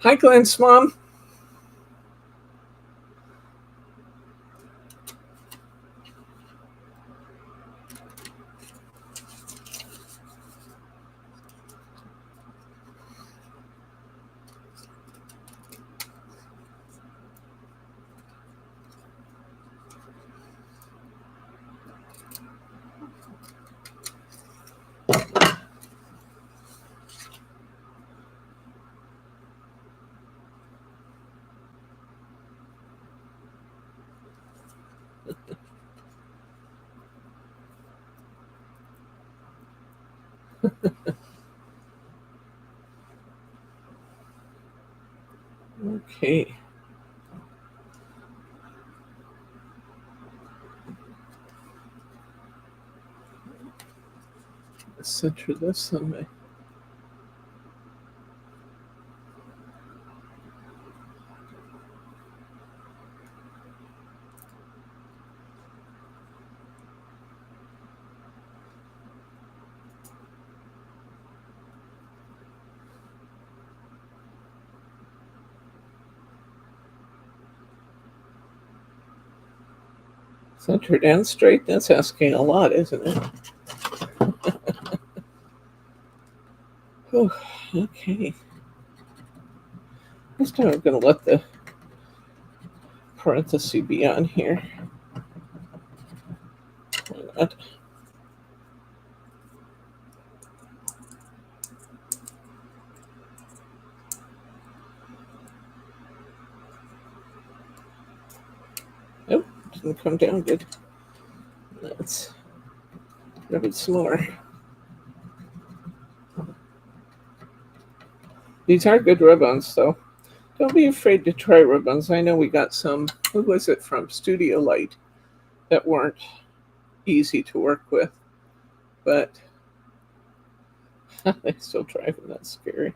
Hi, Glenn's mom. Okay. Center this on my. Centered and straight? That's asking a lot, isn't it? Whew, okay. This time I'm going to let the parenthesis be on here. Why not? Nope, didn't come down good. Let's rub it some more. These are good rub-ons, though. Don't be afraid to try rub-ons. I know we got some, who was it from? Studio Light, that weren't easy to work with, but they still drive them. That's scary.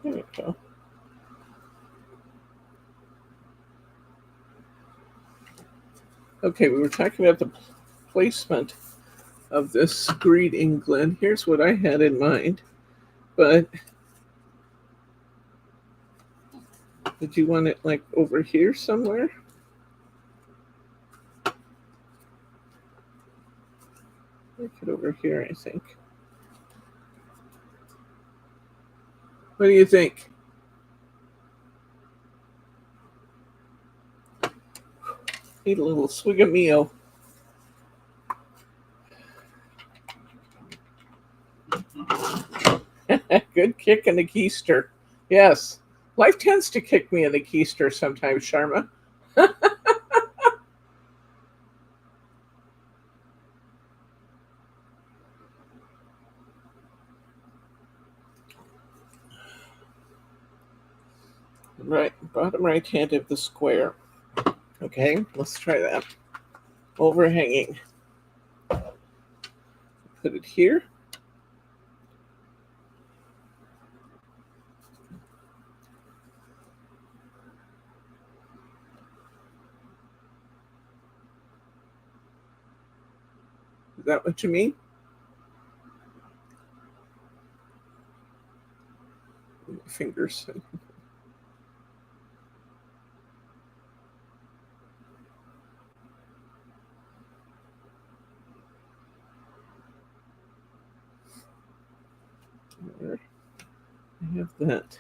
There we go. Okay, we were talking about the placement of this green England. Here's what I had in mind, but did you want it like over here somewhere? Make it over here, I think. What do you think? Need a little swig of meal. Good kick in the keister. Yes. Life tends to kick me in the keister sometimes, Sharma. Right, bottom right hand of the square. Okay, let's try that. Overhanging. Put it here. Is that what you mean? Fingers. I have that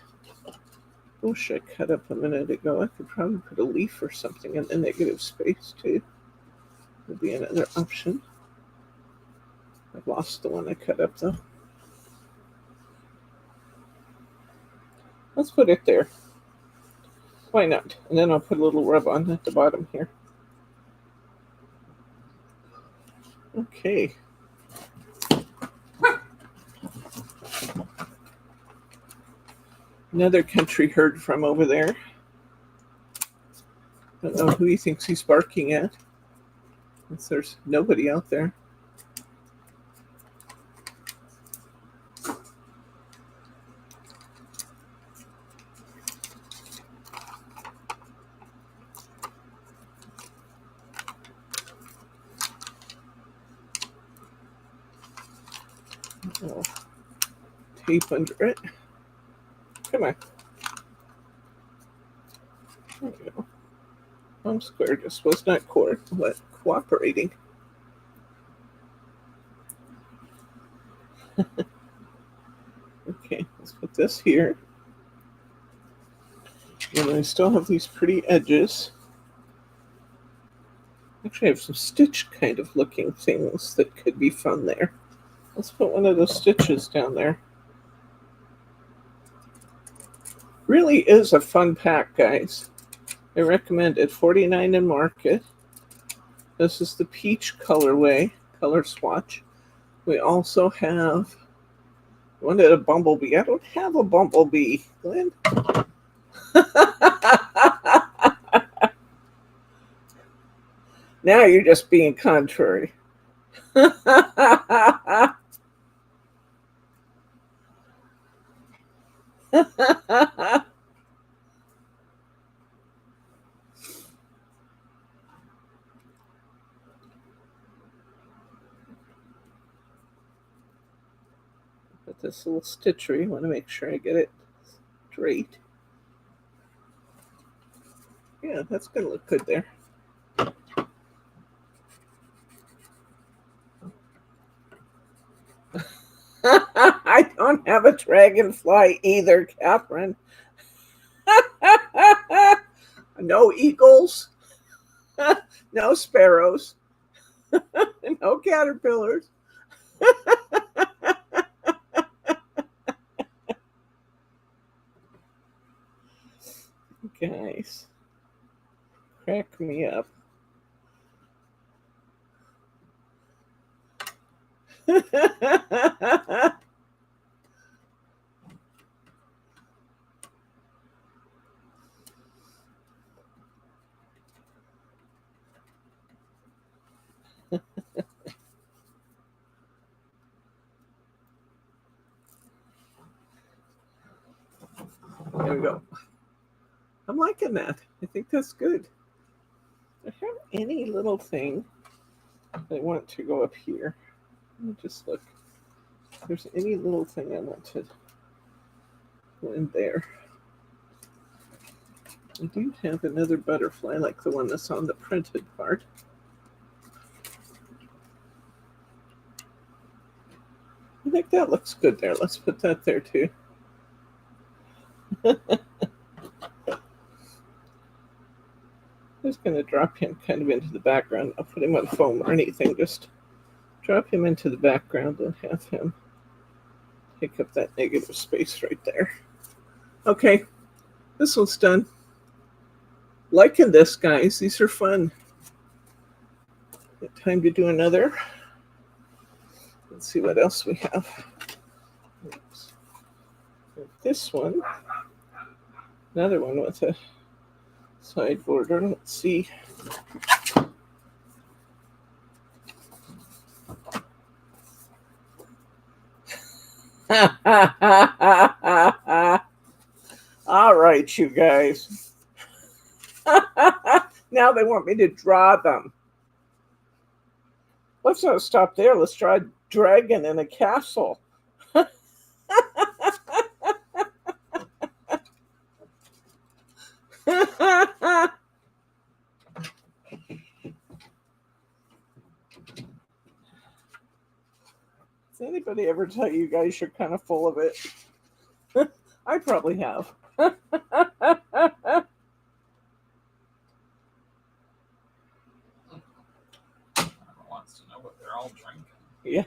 bush I cut up a minute ago. I could probably put a leaf or something in the negative space too. Would be another option. I've lost the one I cut up though. Let's put it there. Why not? And then I'll put a little rub on at the bottom here. Okay. Another country heard from over there. Don't know who he thinks he's barking at. Since there's nobody out there. Oh, tape under it. Come on. There we go. Palm square just was not cooperating. Okay, let's put this here. And I still have these pretty edges. Actually, I have some stitch kind of looking things that could be fun there. Let's put one of those stitches down there. Really is a fun pack, guys. I recommend it. $49 in market. This is the peach colorway, color swatch. We also have, I wanted a bumblebee. I don't have a bumblebee, Glenn. Now you're just being contrary. Put this little stitchery. I want to make sure I get it straight. Yeah, that's going to look good there. I don't have a dragonfly either, Catherine. No eagles, no sparrows, no caterpillars. Guys, crack me up. There we go. I'm liking that. I think that's good. Do I have any little thing I want to go up here? Let me just look. If there's any little thing I want to go in there. I do have another butterfly like the one that's on the printed part. I think that looks good there. Let's put that there too. I'm just going to drop him kind of into the background. I'll put him on foam or anything. Just drop him into the background and have him take up that negative space right there. Okay, this one's done. Liking this, guys. These are fun. Time to do another. Let's see what else we have. Oops. This one. Another one with a side border. Let's see. All right, you guys. Now they want me to draw them. Let's not stop there. Let's draw a dragon in a castle. Does anybody ever tell you guys you're kind of full of it? I probably have. Wants to know what they're all drinking. Yeah.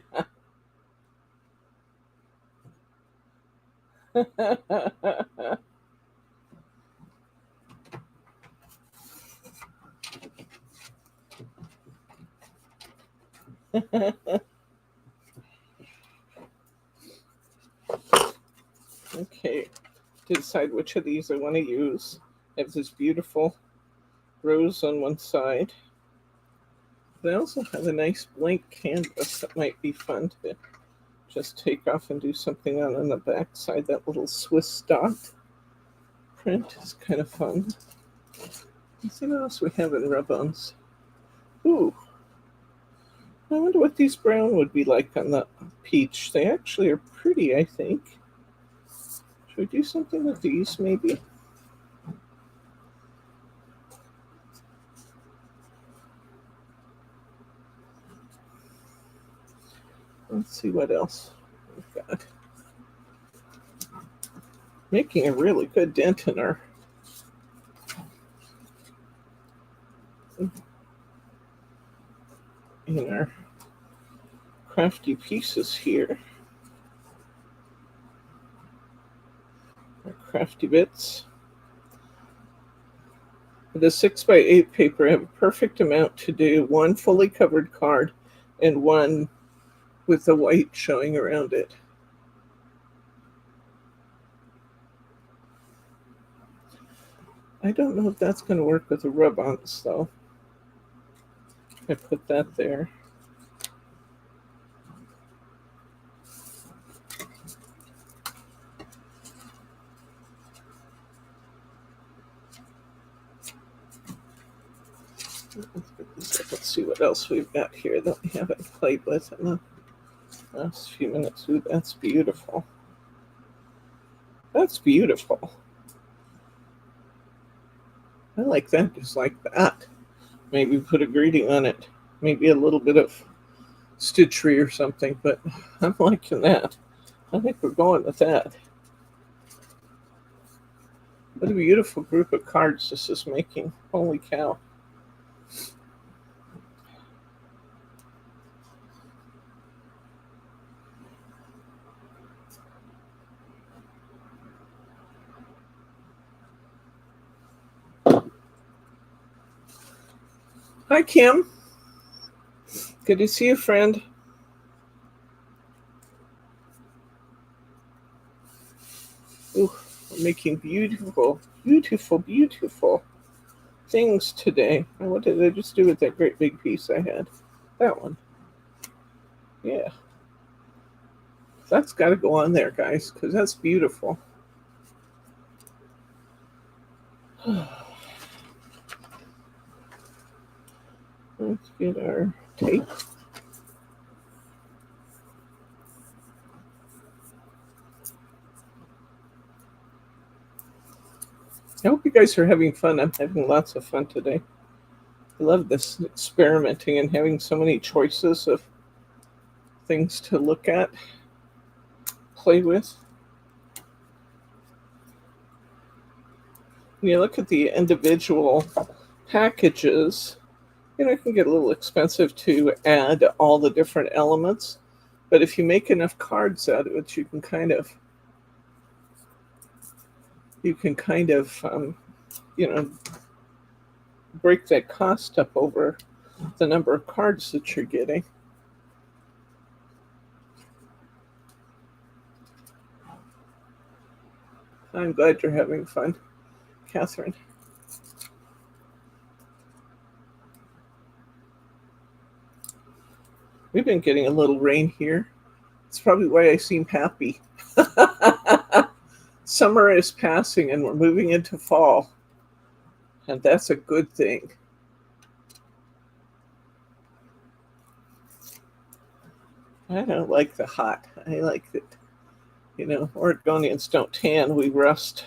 Okay, to decide which of these I want to use. I have this beautiful rose on one side. But I also have a nice blank canvas that might be fun to just take off and do something on the back side. That little Swiss dot print is kind of fun. Let's see what else we have in rub-ons. Ooh. I wonder what these brown would be like on the peach. They actually are pretty, I think. Should we do something with these, maybe? Let's see what else we've got. Making a really good dent in our crafty pieces here. Our crafty bits. The 6x8 paper, I have a perfect amount to do one fully covered card and one with the white showing around it. I don't know if that's going to work with the rub-ons, though. I put that there. Let's see what else we've got here that we haven't played with in the last few minutes. Ooh, that's beautiful. That's beautiful. I like that just like that. Maybe put a greeting on it. Maybe a little bit of stitchery or something, but I'm liking that. I think we're going with that. What a beautiful group of cards this is making. Holy cow. Hi, Kim. Good to see you, friend. Ooh, we're making beautiful, beautiful, beautiful things today. And what did I just do with that great big piece I had? That one. Yeah. That's got to go on there, guys, because that's beautiful. Let's get our tape. I hope you guys are having fun. I'm having lots of fun today. I love this experimenting and having so many choices of things to look at, play with. When you look at the individual packages, it can get a little expensive to add all the different elements. But if you make enough cards out of it, you can kind of break that cost up over the number of cards that you're getting. I'm glad you're having fun, Catherine. We've been getting a little rain here. It's probably why I seem happy. Summer is passing and we're moving into fall. And that's a good thing. I don't like the hot. I like that, Oregonians don't tan, we rust.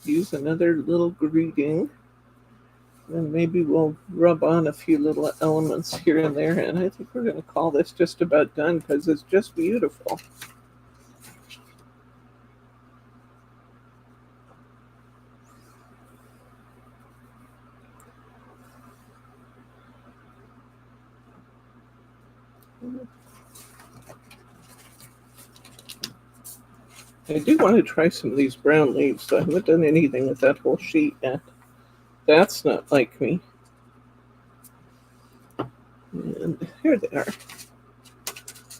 Use another little greeting. And maybe we'll rub on a few little elements here and there. And I think we're going to call this just about done because it's just beautiful. I do want to try some of these brown leaves, so I haven't done anything with that whole sheet yet. That's not like me. And here they are.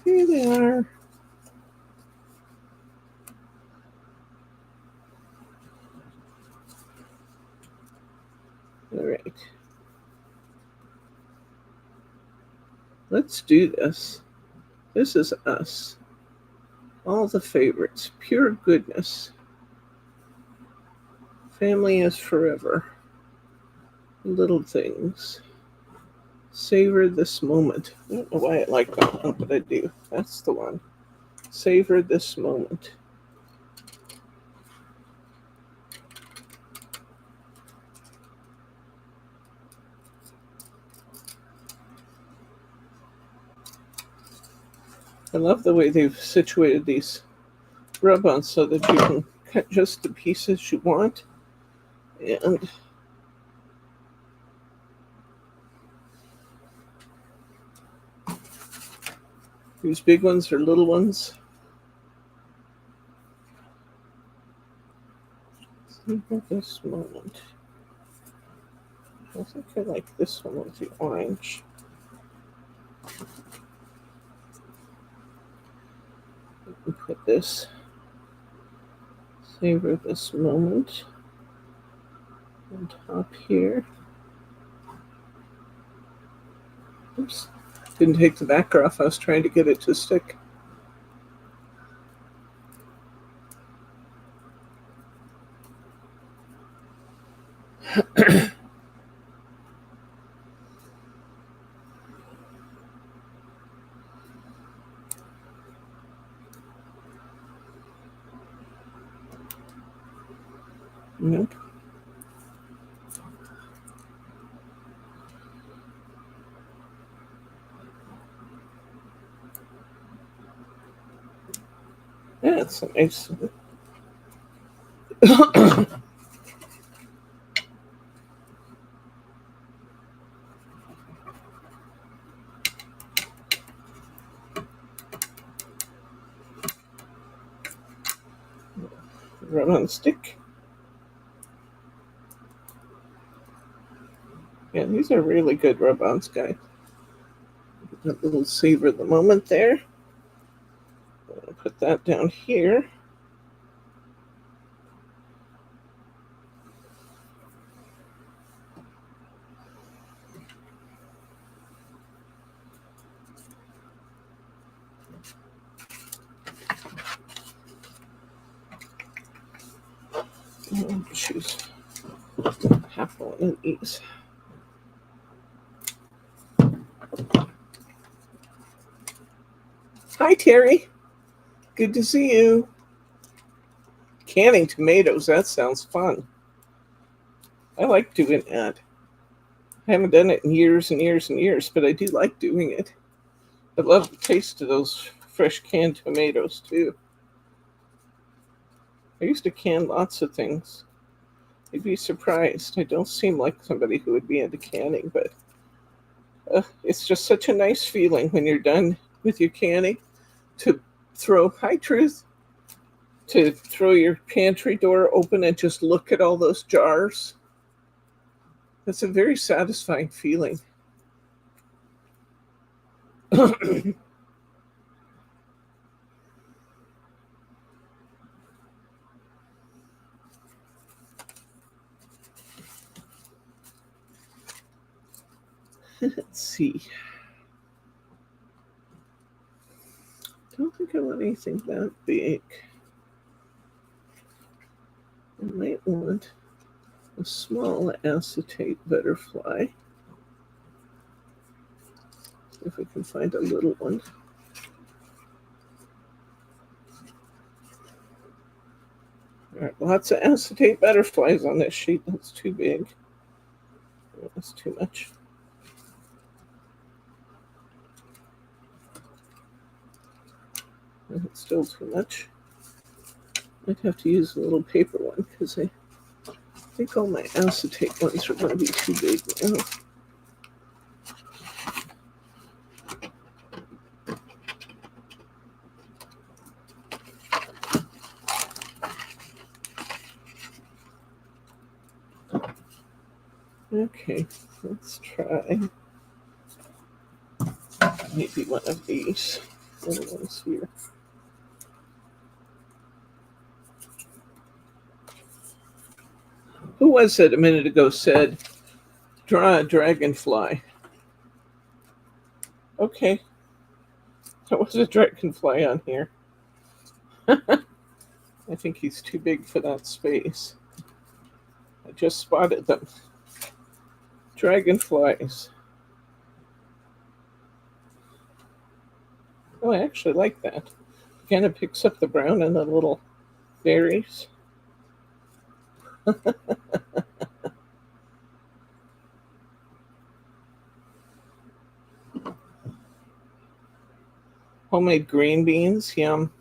Here they are. All right. Let's do this. This is us. All the favorites. Pure goodness. Family is forever. Little things. Savor this moment. I don't know why I like that one, but I do. That's the one. Savor this moment. I love the way they've situated these rub-ons so that you can cut just the pieces you want. And these big ones or little ones. At this moment, I think I like this one with the orange. Put this, savor this moment on top here. Oops, didn't take the backer off. I was trying to get it to stick. Nope. Yeah, it's a nice. Rub on stick. Yeah, these are really good rub-ons, guys. A little savor the moment there. I'll put that down here. I'll choose half one of these. Hi, Terry. Good to see you. Canning tomatoes, that sounds fun. I like doing that. I haven't done it in years and years and years, but I do like doing it. I love the taste of those fresh canned tomatoes, too. I used to can lots of things. You'd be surprised. I don't seem like somebody who would be into canning, but it's just such a nice feeling when you're done with your canning to throw, hi, Truth, to throw your pantry door open and just look at all those jars. That's a very satisfying feeling. Let's see. Don't think I want anything that big. I might want a small acetate butterfly. If we can find a little one. All right, lots of acetate butterflies on this sheet. That's too big. That's too much. It's still too much. I'd have to use a little paper one because I think all my acetate ones are going to be too big now. Okay, let's try maybe one of these little ones here. Who was it a minute ago said, draw a dragonfly? Okay, there was a dragonfly on here. I think he's too big for that space. I just spotted them. Dragonflies. Oh, I actually like that. Kind of picks up the brown and the little berries. Homemade green beans, yum.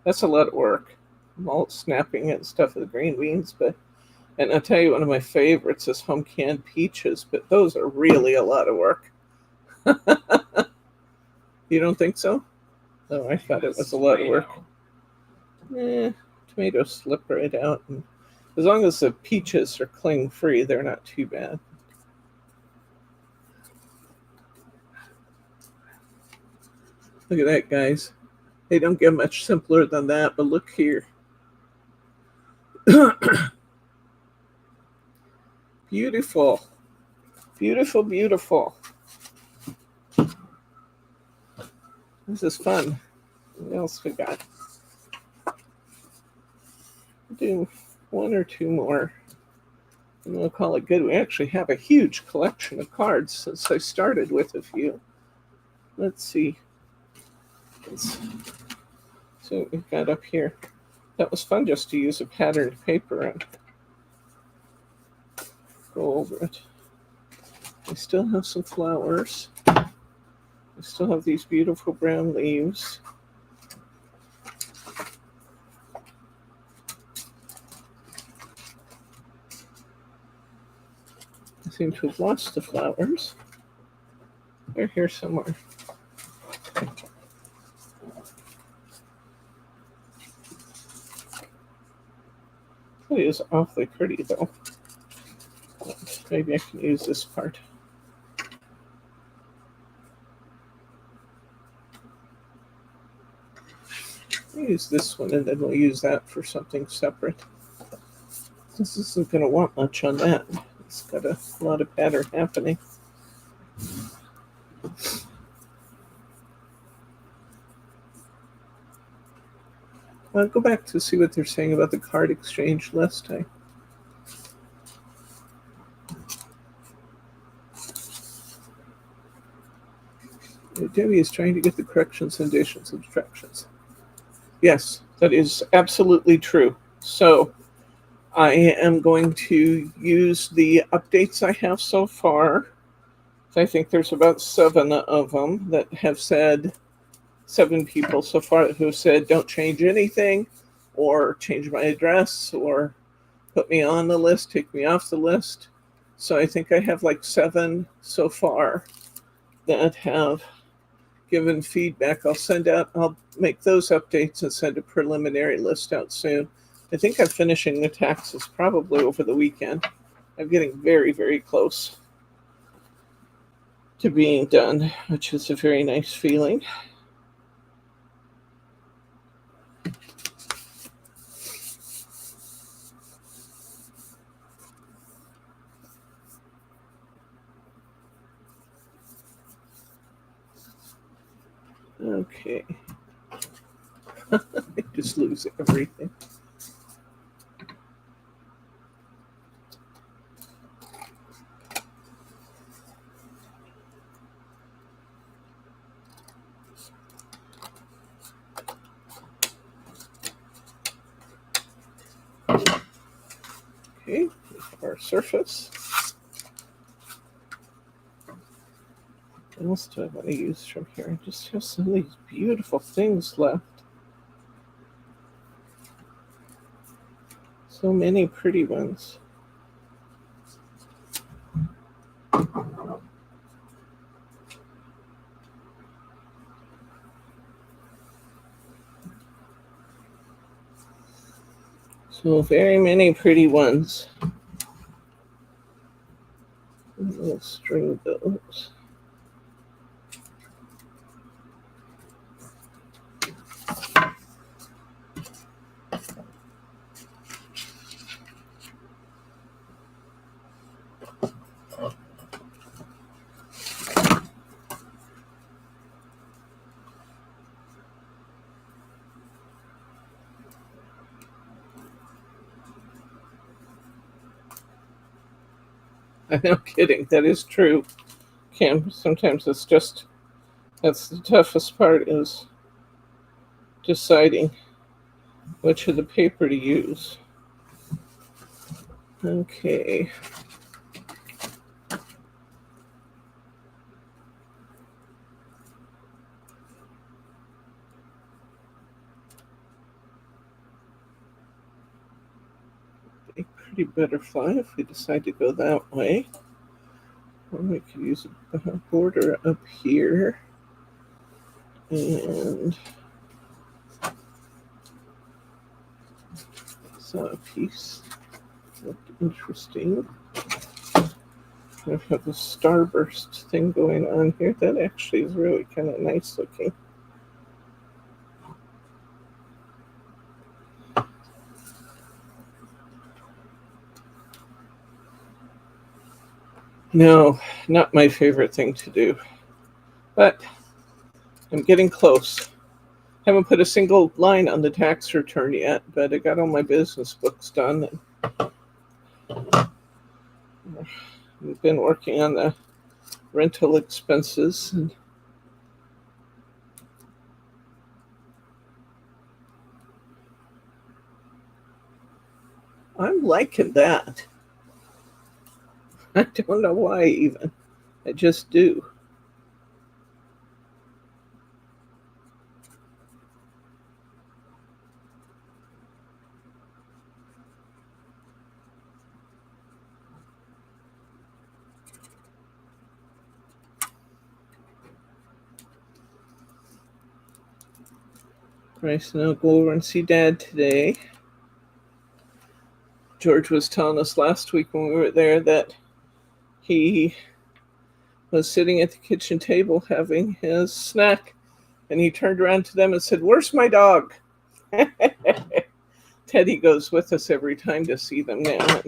That's a lot of work. I'm all snapping at stuff with the green beans, and I'll tell you, one of my favorites is home canned peaches, but those are really a lot of work. You don't think so? Oh, I thought it was a lot of work. Tomatoes slip right out, and as long as the peaches are cling free, they're not too bad. Look at that, guys. They don't get much simpler than that, but look here. Beautiful. Beautiful, beautiful. This is fun. What else we got? Do one or two more, and we'll call it good. We actually have a huge collection of cards since I started with a few. Let's see. Let's see what we've got up here. That was fun just to use a patterned paper and go over it. I still have some flowers. I still have these beautiful brown leaves. I seem to have lost the flowers. They're here somewhere. It is awfully pretty, though. Maybe I can use this part. I'll use this one, and then we'll use that for something separate. This isn't going to want much on that. It's got a lot of pattern happening. I'll go back to see what they're saying about the card exchange list. Debbie is trying to get the corrections and addition subtractions. Yes, that is absolutely true. So I am going to use the updates I have so far. I think there's about 7 of them that have said, 7 people so far who have said don't change anything, or change my address, or put me on the list, take me off the list. So I think I have like 7 so far that have given feedback. I'll make those updates and send a preliminary list out soon. I think I'm finishing the taxes probably over the weekend. I'm getting very, very close to being done, which is a very nice feeling. Okay. I just lose everything. Okay, our surface. What else do I want to use from here? I just have some of these beautiful things left. So many pretty ones. So very many pretty ones. We'll string those. I'm not kidding. That is true, Kim. Sometimes it's just, that's the toughest part, is deciding which of the paper to use. Okay. a pretty butterfly if we decide to go that way. Or we could use a border up here. And saw a piece looked interesting. I have the starburst thing going on here. That actually is really kind of nice looking. No, not my favorite thing to do, but I'm getting close. Haven't put a single line on the tax return yet, but I got all my business books done. I've been working on the rental expenses. And I'm liking that. I don't know why even. I just do. Bryce and I'll go over and see Dad today. George was telling us last week when we were there that he was sitting at the kitchen table having his snack, and he turned around to them and said, "Where's my dog?" Teddy goes with us every time to see them now.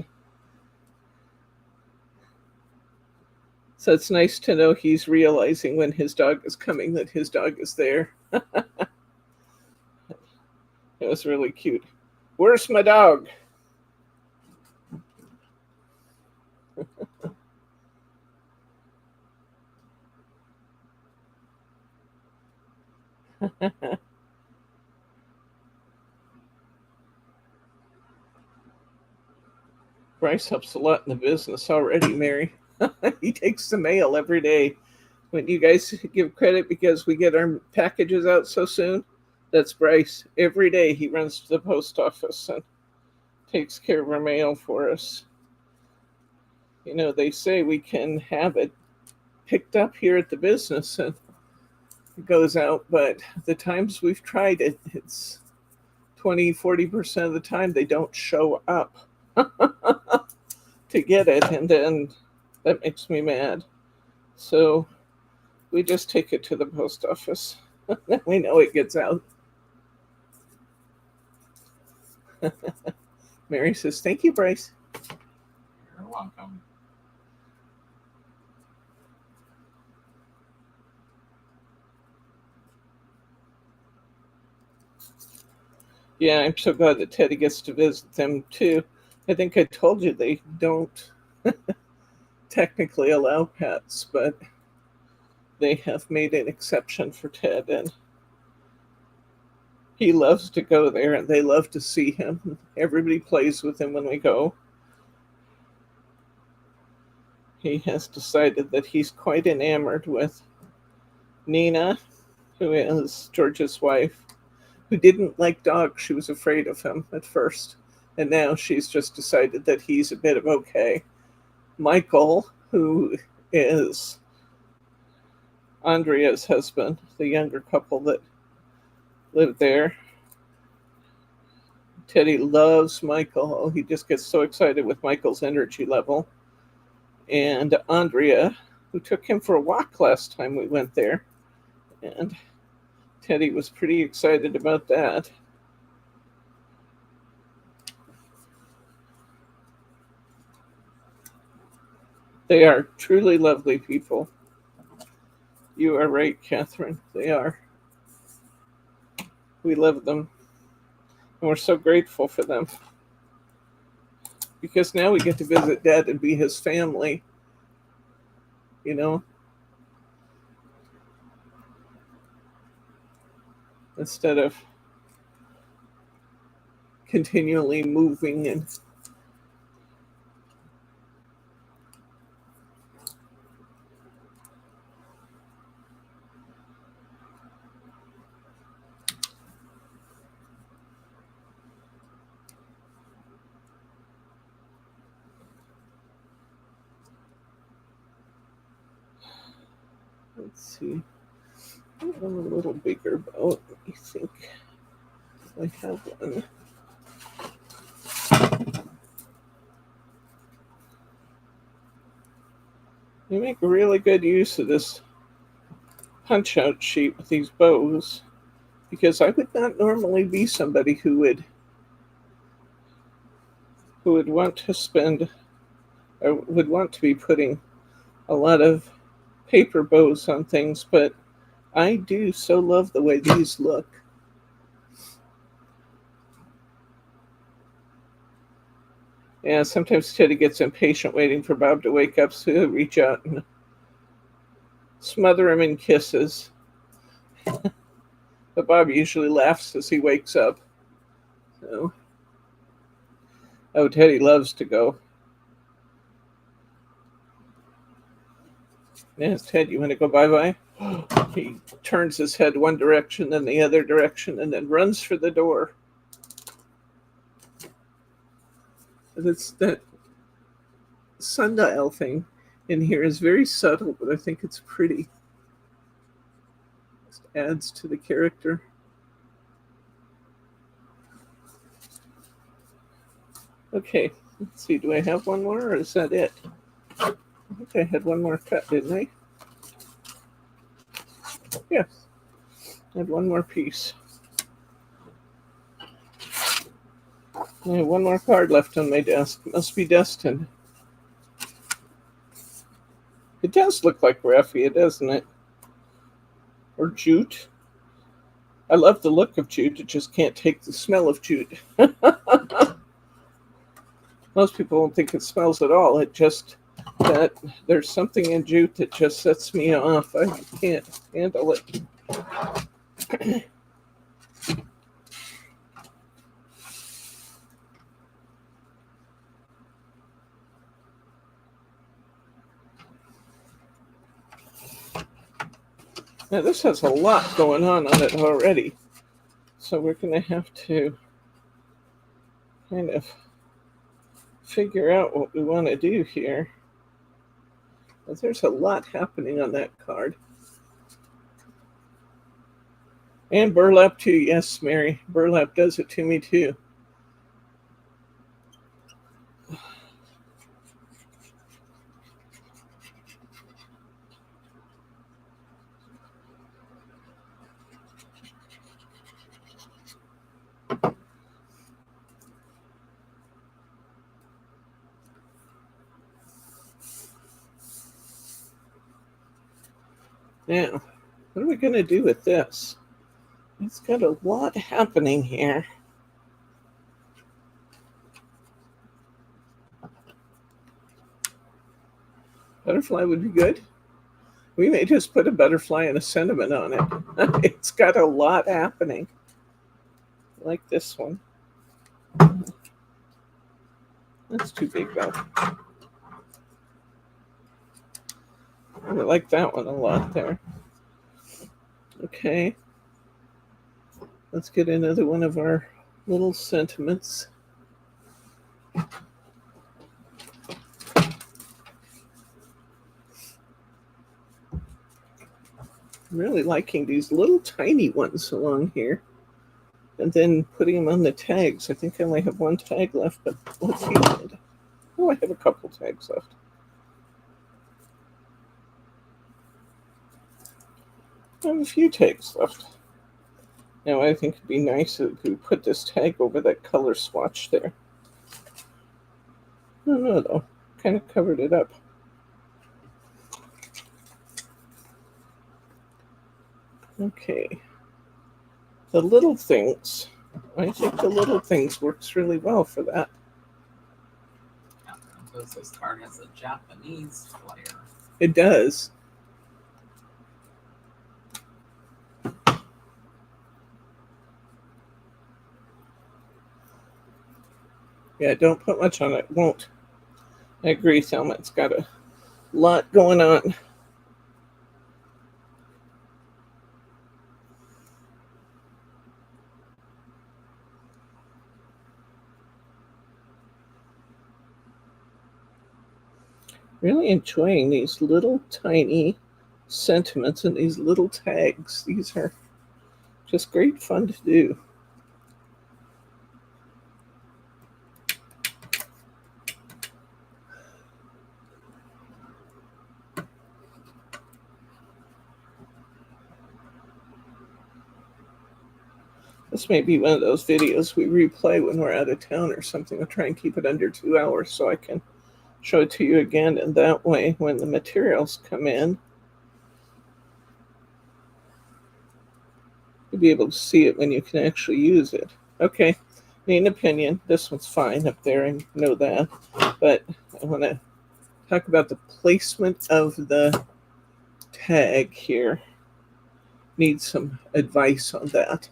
So it's nice to know he's realizing when his dog is coming that his dog is there. It was really cute. "Where's my dog?" Bryce helps a lot in the business already, Mary. He takes the mail every day. When you guys give credit because we get our packages out so soon, that's Bryce. Every day he runs to the post office and takes care of our mail for us. You know, they say we can have it picked up here at the business and it goes out, but the times we've tried it, it's 20-40% of the time they don't show up to get it, and then that makes me mad. So we just take it to the post office. Then we know it gets out. Mary says, "Thank you, Bryce." You're welcome. Yeah, I'm so glad that Teddy gets to visit them too. I think I told you they don't technically allow pets, but they have made an exception for Ted, and he loves to go there, and they love to see him. Everybody plays with him when we go. He has decided that he's quite enamored with Nina, who is George's wife, who didn't like dogs. She was afraid of him at first, and now she's just decided that he's a bit of okay. Michael, who is Andrea's husband, the younger couple that lived there. Teddy loves Michael. Oh, he just gets so excited with Michael's energy level. And Andrea, who took him for a walk last time we went there. And Teddy was pretty excited about that. They are truly lovely people. You are right, Catherine. They are. We love them. And we're so grateful for them. Because now we get to visit Dad and be his family. You know? Instead of continually moving and Let's see. I'm a little bigger boat. Let me think. I have one. You make really good use of this punch-out sheet with these bows, because I would not normally be somebody who would want to spend, or would want to be putting a lot of paper bows on things, but I do so love the way these look. Yeah, sometimes Teddy gets impatient waiting for Bob to wake up, so he'll reach out and smother him in kisses. But Bob usually laughs as he wakes up. So, oh, Teddy loves to go. Yes, Ted, you want to go bye-bye? He turns his head one direction, then the other direction, and then runs for the door. That's that sundial thing in here is very subtle, but I think it's pretty. Just adds to the character. Okay, let's see. Do I have one more, or is that it? I think I had one more cut, didn't I? Yes. I had one more piece. I have one more card left on my desk. Must be destined. It does look like raffia, doesn't it? Or jute. I love the look of jute. It just can't take the smell of jute. Most people don't think it smells at all. It just, that there's something in jute that just sets me off. I can't handle it. Now this has a lot going on it already. So we're going to have to kind of figure out what we want to do here. But there's a lot happening on that card. And burlap too. Yes, Mary. Burlap does it to me too. Now, what are we going to do with this? It's got a lot happening here. Butterfly would be good. We may just put a butterfly and a sentiment on it. It's got a lot happening. Like this one. That's too big though. I like that one a lot there. Okay. Let's get another one of our little sentiments. I'm really liking these little tiny ones along here. And then putting them on the tags. I think I only have one tag left, but let's see. Oh, I have a couple tags left. I have a few tags left. Now, I think it'd be nice if we put this tag over that color swatch there. I don't know, though. Kind of covered it up. Okay. The little things. I think the little things works really well for that. Because this card has a Japanese flair. It does. Yeah, don't put much on it. Won't. I agree, Thelma. It's got a lot going on. Really enjoying these little tiny sentiments in these little tags. These are just great fun to do. This may be one of those videos we replay when we're out of town or something. I'll try and keep it under 2 hours so I can show it to you again, and that way when the materials come in, you'll be able to see it when you can actually use it. Okay, main opinion, this one's fine up there, I know that, but I want to talk about the placement of the tag here. Need some advice on that.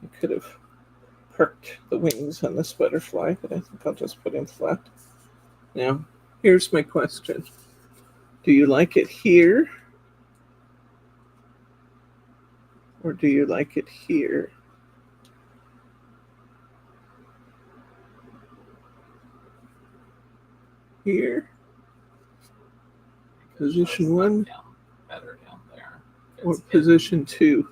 I could have perked the wings on this butterfly, but I think I'll just put him flat. Now, here's my question. Do you like it here? Or do you like it here? Here? Position 1? Better down there. Or position 2?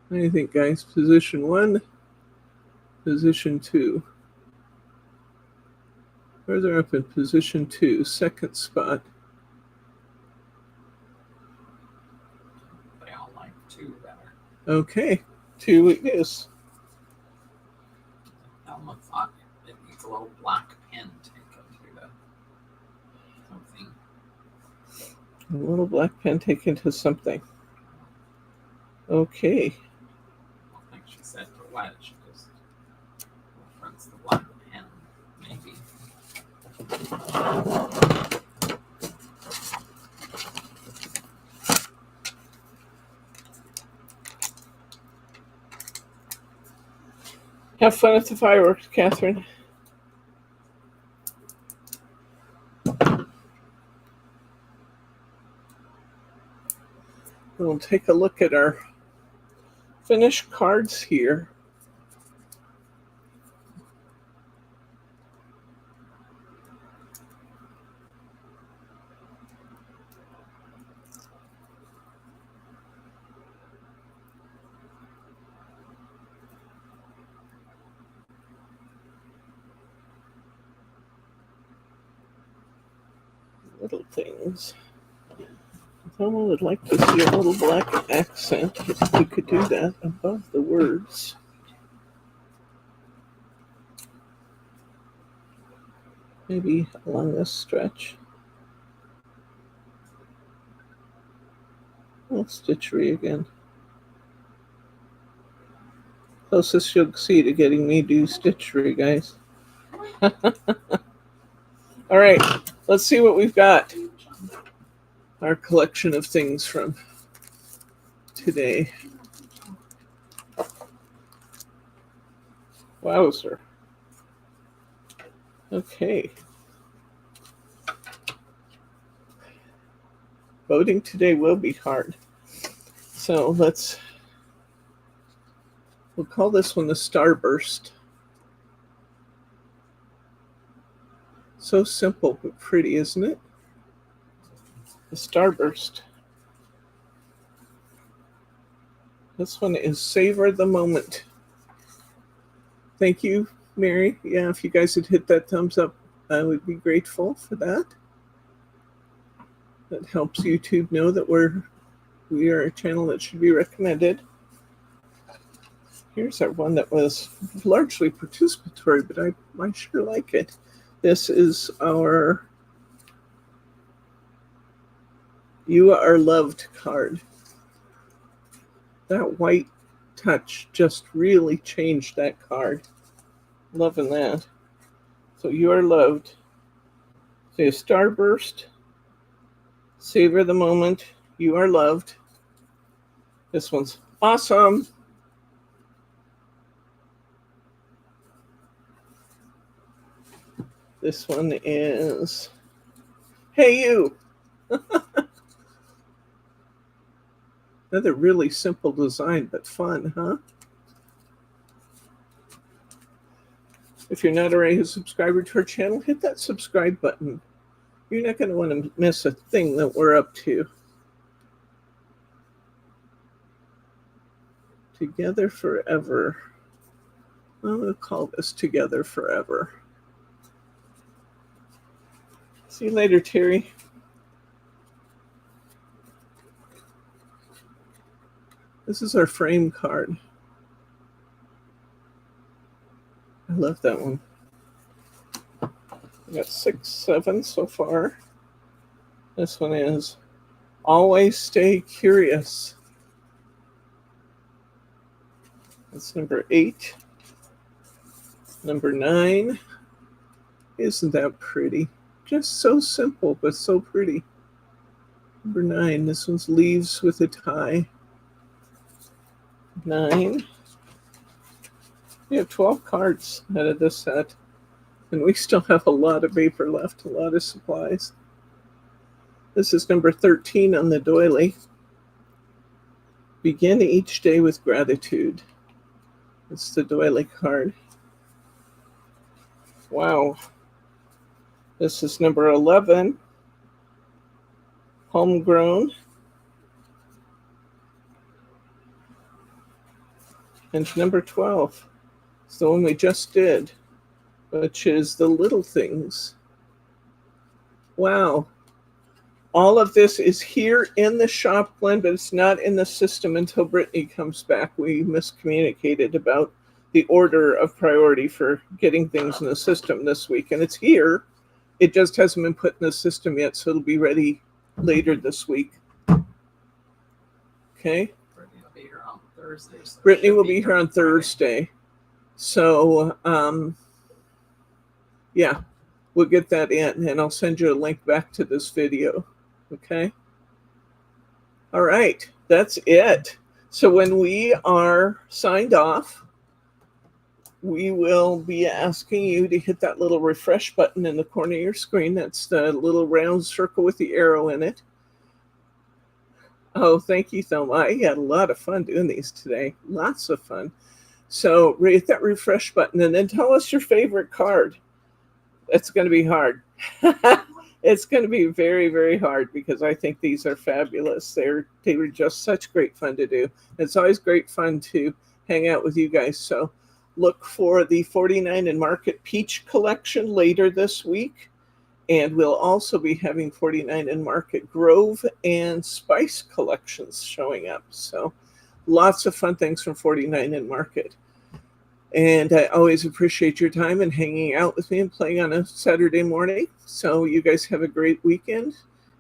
What do you think, guys? Position 1, position 2. Further up in position 2, second spot. I all like 2 better. Okay, 2 it is. Alma thought it needs a little black pen taken to the something. A little black pen taken to something. Okay. I think she said to wedge, just reference the black pen, maybe. Have fun at the fireworks, Catherine. We'll take a look at our finished cards here. Little things. Someone would like to see a little black accent. If we could do that above the words. Maybe along this stretch. Little stitchery again. Closest you'll see to getting me to do stitchery, guys. All right, let's see what we've got. Our collection of things from today. Wowzer. Okay. Voting today will be hard. So we'll call this one the Starburst. So simple but pretty, isn't it? The Starburst. This one is Savor the Moment. Thank you, Mary. Yeah, if you guys would hit that thumbs up, I would be grateful for that. That helps YouTube know that we are a channel that should be recommended. Here's our one that was largely participatory, but I sure like it. This is our You Are Loved card. That white touch just really changed that card. Loving that. So You Are Loved. So a Starburst. Savor the Moment. You Are Loved. This one's Awesome. This one is, hey you. Another really simple design, but fun, huh? If you're not already a subscriber to our channel, hit that subscribe button. You're not going to want to miss a thing that we're up to. Together Forever. I'm going to call this Together Forever. See you later, Terry. This is our frame card. I love that one. We got 6, 7 so far. This one is Always Stay Curious. That's number 8. Number 9. Isn't that pretty? Just so simple, but so pretty. Number 9. This one's Leaves with a Tie. 9. We have 12 cards out of this set. And we still have a lot of paper left, a lot of supplies. This is number 13 on the doily. Begin each day with gratitude. It's the doily card. Wow. This is number 11. Homegrown. And number 12. It's the one we just did, which is The Little Things. Wow. All of this is here in the shop, Glenn, but it's not in the system until Brittany comes back. We miscommunicated about the order of priority for getting things in the system this week. And it's here. It just hasn't been put in the system yet, so it'll be ready later this week. Okay? Brittany will be here on Thursday. So Brittany will be here on Thursday. So, yeah, we'll get that in, and I'll send you a link back to this video. Okay? All right, that's it. So when we are signed off, we will be asking you to hit that little refresh button in the corner of your screen. That's the little round circle with the arrow in it. Oh, thank you, Thelma. I had a lot of fun doing these today. Lots of fun. So hit that refresh button and then tell us your favorite card. It's going to be hard. It's going to be very, very hard because I think these are fabulous. They were just such great fun to do. It's always great fun to hang out with you guys. So look for the 49 and Market Peach collection later this week. And we'll also be having 49 and Market Grove and Spice collections showing up. So lots of fun things from 49 and Market. And I always appreciate your time and hanging out with me and playing on a Saturday morning. So you guys have a great weekend.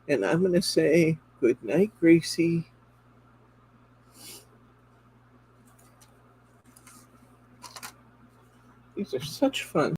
And I'm going to say good night, Gracie. These are such fun.